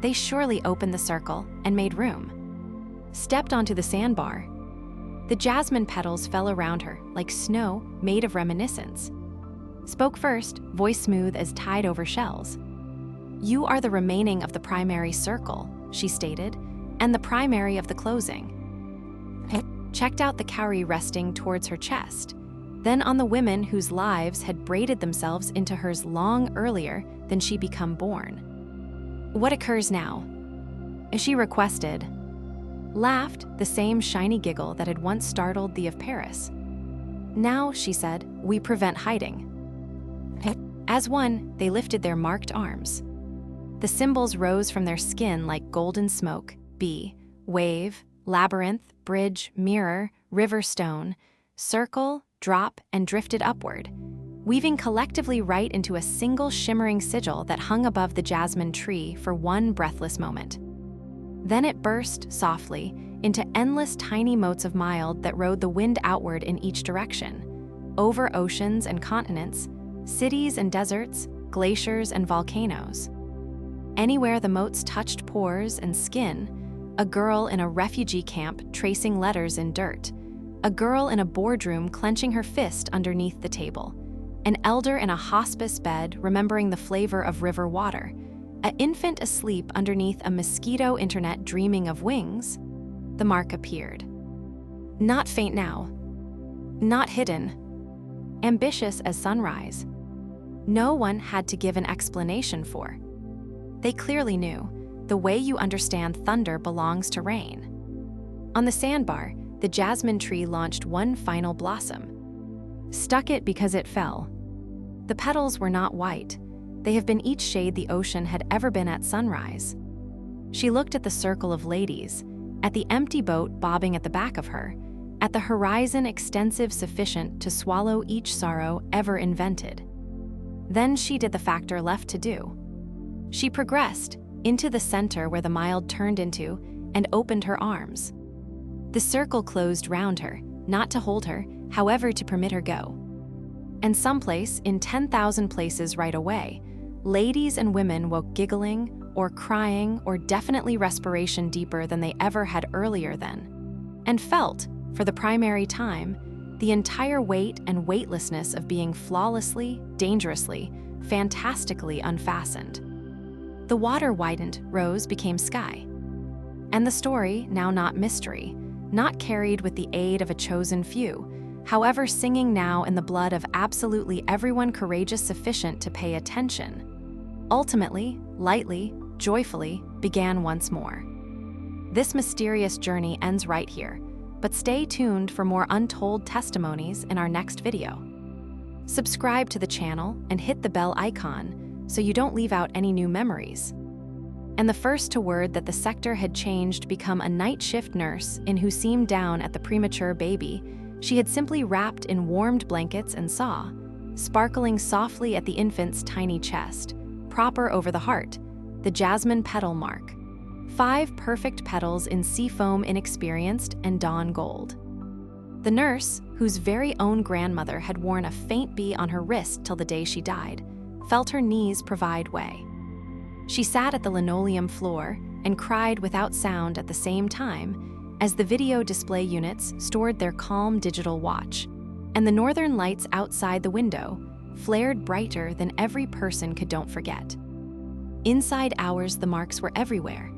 They surely opened the circle and made room. Stepped onto the sandbar. The jasmine petals fell around her like snow made of reminiscence. Spoke first, voice smooth as tide-over shells. "You are the remaining of the primary circle," she stated, "and the primary of the closing." Checked out the cowrie resting towards her chest, then on the women whose lives had braided themselves into hers long earlier than she become born. "What occurs now?" She requested. Laughed, the same shiny giggle that had once startled the of Paris. "Now," she said, "we prevent hiding." As one, they lifted their marked arms. The symbols rose from their skin like golden smoke, bee, wave, labyrinth, bridge, mirror, river stone, circle, drop, and drifted upward, weaving collectively right into a single shimmering sigil that hung above the jasmine tree for one breathless moment. Then it burst, softly, into endless tiny motes of mild that rode the wind outward in each direction, over oceans and continents, cities and deserts, glaciers and volcanoes. Anywhere the motes touched pores and skin, a girl in a refugee camp tracing letters in dirt, a girl in a boardroom clenching her fist underneath the table, an elder in a hospice bed remembering the flavor of river water, an infant asleep underneath a mosquito internet dreaming of wings, the mark appeared. Not faint now, not hidden, ambitious as sunrise. No one had to give an explanation for. They clearly knew, the way you understand thunder belongs to rain. On the sandbar, the jasmine tree launched one final blossom. Stuck it because it fell. The petals were not white. They have been each shade the ocean had ever been at sunrise. She looked at the circle of ladies, at the empty boat bobbing at the back of her, at the horizon extensive sufficient to swallow each sorrow ever invented. Then she did the factor left to do. She progressed into the center where the mild turned into and opened her arms. The circle closed round her, not to hold her, however to permit her go. And someplace, in 10,000 places right away, ladies and women woke giggling or crying or definitely respiration deeper than they ever had earlier then, and felt, for the primary time, the entire weight and weightlessness of being flawlessly, dangerously, fantastically unfastened. The water widened, rose, became sky. And the story, now not mystery, not carried with the aid of a chosen few, however singing now in the blood of absolutely everyone courageous sufficient to pay attention, ultimately, lightly, joyfully, began once more. This mysterious journey ends right here, but stay tuned for more untold testimonies in our next video. Subscribe to the channel and hit the bell icon so you don't leave out any new memories. And the first to word that the sector had changed become a night shift nurse in who seemed down at the premature baby, she had simply wrapped in warmed blankets and saw, sparkling softly at the infant's tiny chest, proper over the heart, the jasmine petal mark. 5 perfect petals in seafoam inexperienced and dawn gold. The nurse, whose very own grandmother had worn a faint bee on her wrist till the day she died, felt her knees provide way. She sat at the linoleum floor and cried without sound at the same time as the video display units stored their calm digital watch, and the northern lights outside the window flared brighter than every person could don't forget. Inside hours, the marks were everywhere.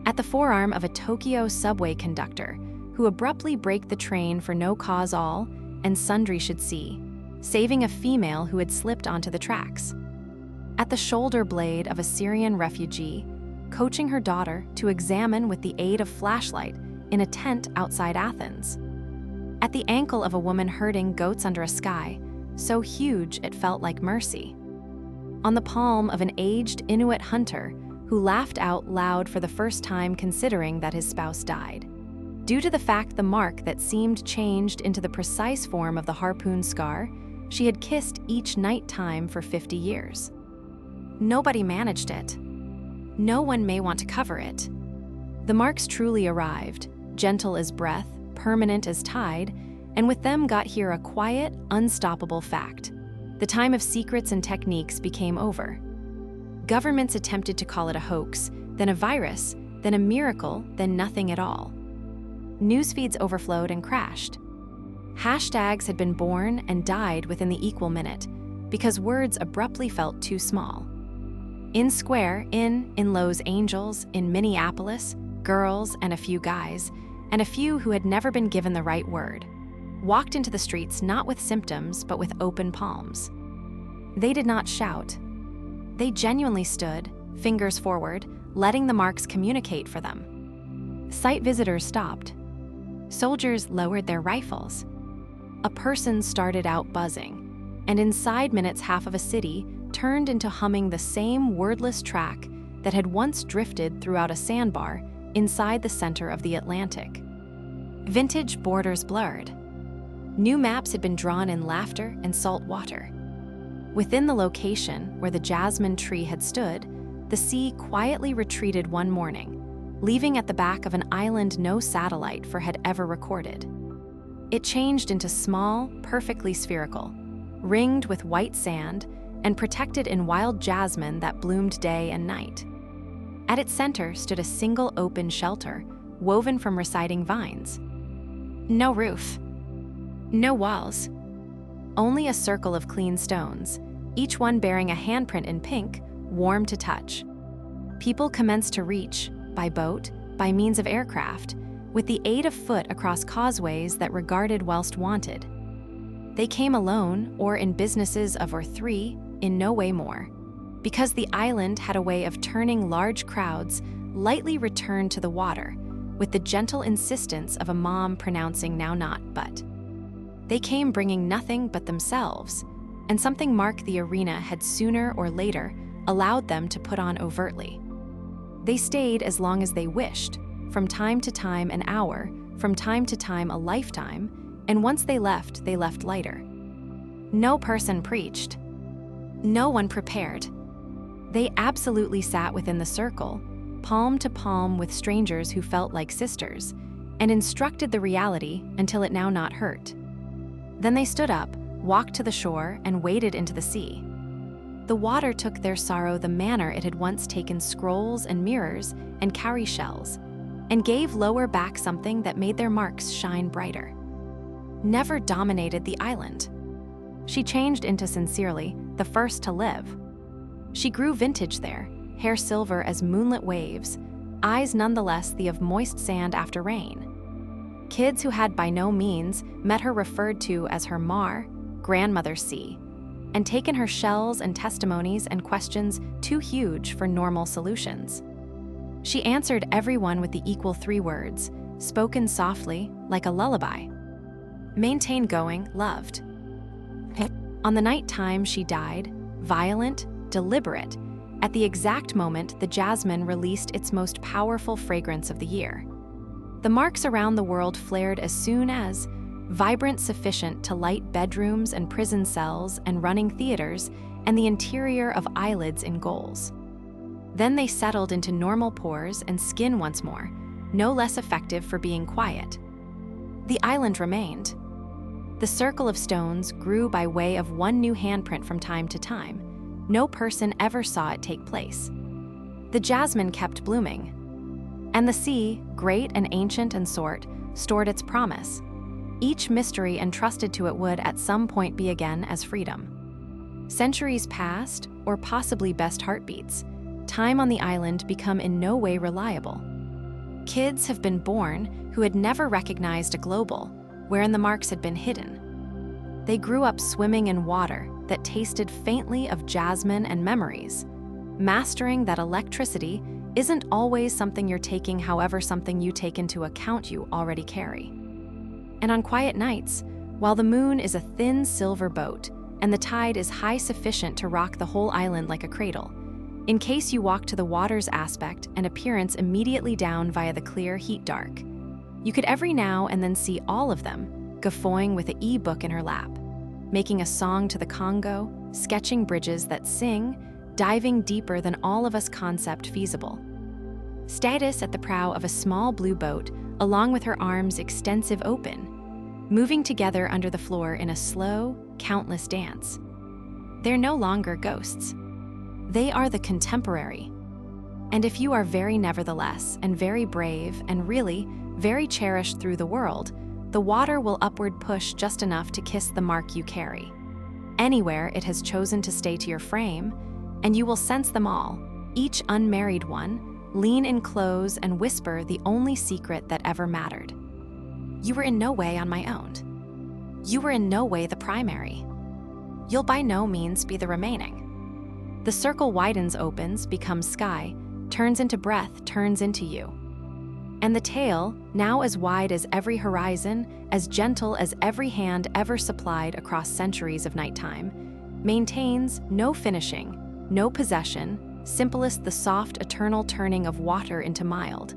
At the forearm of a Tokyo subway conductor who abruptly braked the train for no cause all and sundry should see, saving a female who had slipped onto the tracks. At the shoulder blade of a Syrian refugee, coaching her daughter to examine with the aid of flashlight in a tent outside Athens. At the ankle of a woman herding goats under a sky, so huge it felt like mercy. On the palm of an aged Inuit hunter, who laughed out loud for the first time considering that his spouse died. Due to the fact the mark that seemed changed into the precise form of the harpoon scar she had kissed each night time for 50 years. Nobody managed it. No one may want to cover it. The marks truly arrived, gentle as breath, permanent as tide, and with them got here a quiet, unstoppable fact. The time of secrets and techniques became over. Governments attempted to call it a hoax, then a virus, then a miracle, then nothing at all. Newsfeeds overflowed and crashed. Hashtags had been born and died within the equal minute because words abruptly felt too small. In Square, in Lowe's Angels, in Minneapolis, girls and a few guys, and a few who had never been given the right word, walked into the streets not with symptoms but with open palms. They did not shout. They genuinely stood, fingers forward, letting the marks communicate for them. Sight visitors stopped. Soldiers lowered their rifles. A person started out buzzing, and inside minutes half of a city turned into humming the same wordless track that had once drifted throughout a sandbar inside the center of the Atlantic. Vintage borders blurred. New maps had been drawn in laughter and salt water. Within the location where the jasmine tree had stood, the sea quietly retreated one morning, leaving at the back of an island no satellite had ever recorded. It changed into small, perfectly spherical, ringed with white sand and protected in wild jasmine that bloomed day and night. At its center stood a single open shelter, woven from receding vines. No roof. No walls. Only a circle of clean stones, each one bearing a handprint in pink, warm to touch. People commenced to reach, by boat, by means of aircraft, with the aid of foot across causeways that regarded whilst wanted. They came alone or in businesses of or three, in no way more, because the island had a way of turning large crowds lightly returned to the water, with the gentle insistence of a mom pronouncing now not but. They came bringing nothing but themselves, and something marked the arena had sooner or later allowed them to put on overtly. They stayed as long as they wished, from time to time an hour, from time to time a lifetime, and once they left lighter. No person preached. No one prepared. They absolutely sat within the circle, palm to palm with strangers who felt like sisters, and instructed the reality until it now not hurt. Then they stood up, walked to the shore, and waded into the sea. The water took their sorrow the manner it had once taken scrolls and mirrors and cowrie shells, and gave lower back something that made their marks shine brighter. Never dominated the island. She changed into sincerely the first to live. She grew vintage there, hair silver as moonlit waves, eyes nonetheless the of moist sand after rain. Kids who had by no means met her referred to as her Mar, grandmother C, and taken her shells and testimonies and questions too huge for normal solutions. She answered everyone with the equal 3 words, spoken softly like a lullaby. Maintain going, loved. On the night time she died, violent, deliberate, at the exact moment the jasmine released its most powerful fragrance of the year. The marks around the world flared as soon as, vibrant sufficient to light bedrooms and prison cells and running theaters and the interior of eyelids in goals. Then they settled into normal pores and skin once more, no less effective for being quiet. The island remained. The circle of stones grew by way of one new handprint from time to time. No person ever saw it take place. The jasmine kept blooming. And the sea, great and ancient and sort, stored its promise. Each mystery entrusted to it would at some point be again as freedom. Centuries passed, or possibly best heartbeats, time on the island become in no way reliable. Kids have been born who had never recognized a global, wherein the marks had been hidden. They grew up swimming in water that tasted faintly of jasmine and memories, mastering that electricity isn't always something you're taking, however something you take into account you already carry. And on quiet nights, while the moon is a thin silver boat and the tide is high sufficient to rock the whole island like a cradle, in case you walk to the water's aspect and appearance immediately down via the clear heat dark. You could every now and then see all of them, guffawing with an e-book in her lap, making a song to the Congo, sketching bridges that sing, diving deeper than all of us concept feasible. Status at the prow of a small blue boat, along with her arms extensive open, moving together under the floor in a slow, countless dance. They're no longer ghosts. They are the contemporary. And if you are very nevertheless, and very brave, and really, very cherished through the world, the water will upward push just enough to kiss the mark you carry. Anywhere it has chosen to stay to your frame, and you will sense them all, each unmarried one, lean in close and whisper the only secret that ever mattered. You were in no way on my own. You were in no way the primary. You'll by no means be the remaining. The circle widens, opens, becomes sky, turns into breath, turns into you. And the tail, now as wide as every horizon, as gentle as every hand ever supplied across centuries of nighttime, maintains no finishing, no possession, simplest the soft eternal turning of water into mild,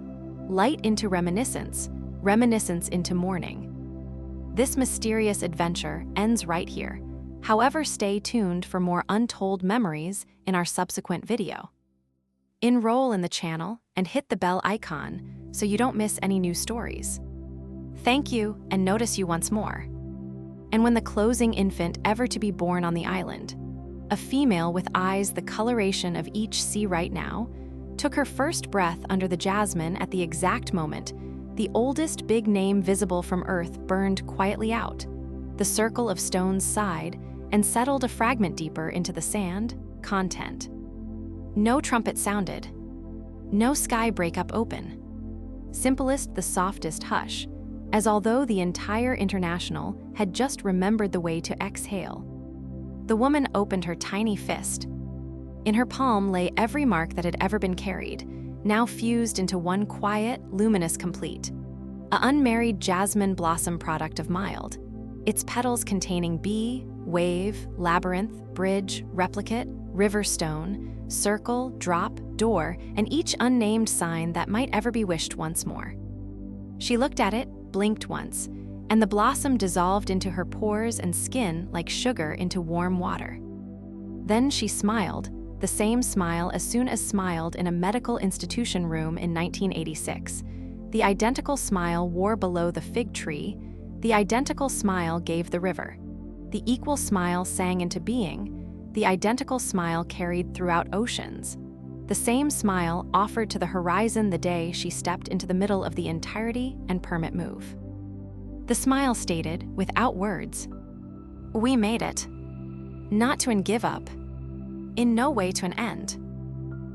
light into reminiscence, reminiscence into morning. This mysterious adventure ends right here. However, stay tuned for more untold memories in our subsequent video. Enroll in the channel and hit the bell icon so you don't miss any new stories. Thank you, and notice you once more. And when the closing infant ever to be born on the island, a female with eyes the coloration of each sea right now, took her first breath under the jasmine at the exact moment the oldest big name visible from Earth burned quietly out. The circle of stones sighed and settled a fragment deeper into the sand, content. No trumpet sounded. No sky breakup open. Simplest the softest hush, as although the entire international had just remembered the way to exhale. The woman opened her tiny fist. In her palm lay every mark that had ever been carried, now fused into one quiet, luminous complete. A unmarried jasmine blossom product of mild, its petals containing bee, wave, labyrinth, bridge, replicate, river stone, circle, drop, door, and each unnamed sign that might ever be wished once more. She looked at it, blinked once, and the blossom dissolved into her pores and skin like sugar into warm water. Then she smiled, the same smile as soon as smiled in a medical institution room in 1986. The identical smile wore below the fig tree, the identical smile gave the river. The equal smile sang into being, the identical smile carried throughout oceans. The same smile offered to the horizon the day she stepped into the middle of the entirety and permit move. The smile stated, without words, "We made it. Not to an give up. In no way to an end.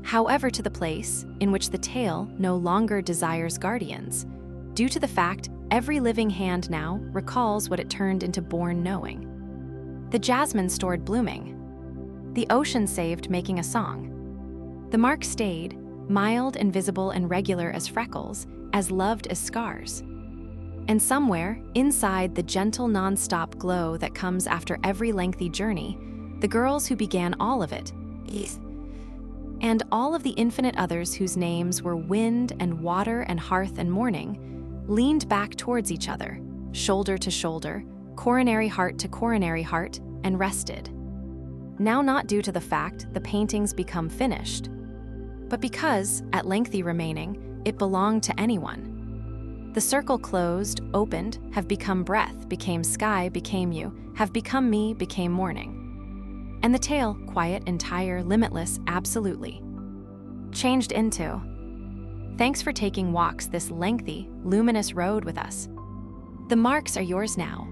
However, to the place in which the tale no longer desires guardians, due to the fact every living hand now recalls what it turned into born knowing. The jasmine stored blooming. The ocean saved making a song. The mark stayed, mild and visible and regular as freckles, as loved as scars. And somewhere, inside the gentle non-stop glow that comes after every lengthy journey, the girls who began all of it, and all of the infinite others whose names were wind and water and hearth and morning, leaned back towards each other, shoulder to shoulder, coronary heart to coronary heart, and rested. Now not due to the fact the paintings become finished, but because, at lengthy remaining, it belonged to anyone. The circle closed, opened, have become breath, became sky, became you, have become me, became morning. And the tale, quiet, entire, limitless, absolutely. Changed into. Thanks for taking walks this lengthy, luminous road with us. The marks are yours now.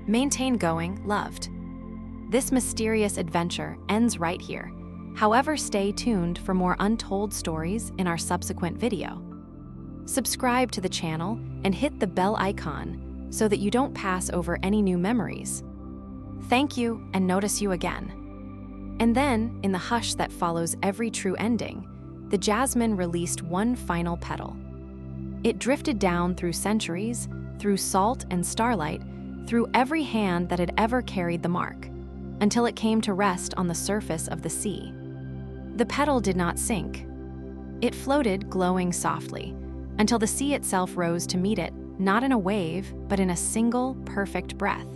Maintain going, loved. This mysterious adventure ends right here. However, stay tuned for more untold stories in our subsequent video. Subscribe to the channel and hit the bell icon so that you don't pass over any new memories. Thank you, and notice you again. And then, in the hush that follows every true ending, the jasmine released one final petal. It drifted down through centuries, through salt and starlight, through every hand that had ever carried the mark, until it came to rest on the surface of the sea. The petal did not sink. It floated, glowing softly, until the sea itself rose to meet it, not in a wave, but in a single, perfect breath.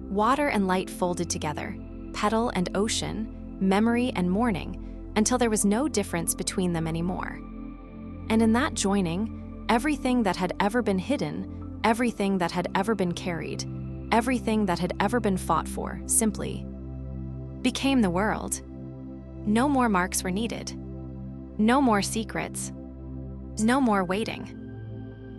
Water and light folded together, petal and ocean, memory and morning, until there was no difference between them anymore. And in that joining, everything that had ever been hidden, everything that had ever been carried, everything that had ever been fought for, simply became the world. No more marks were needed. No more secrets. No more waiting.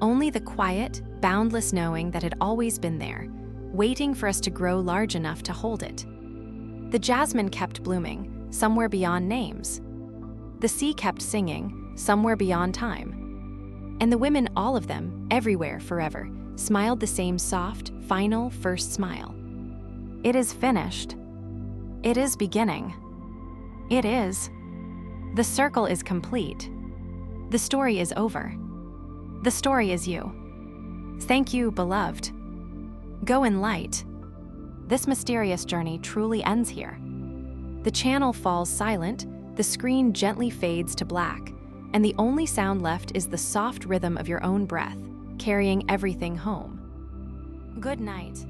Only the quiet, boundless knowing that had always been there, waiting for us to grow large enough to hold it. The jasmine kept blooming, somewhere beyond names. The sea kept singing, somewhere beyond time. And the women, all of them, everywhere, forever, smiled the same soft, final, first smile. It is finished. It is beginning. It is. The circle is complete. The story is over. The story is you. Thank you, beloved. Go in light. This mysterious journey truly ends here. The channel falls silent, the screen gently fades to black, and the only sound left is the soft rhythm of your own breath, carrying everything home. Good night.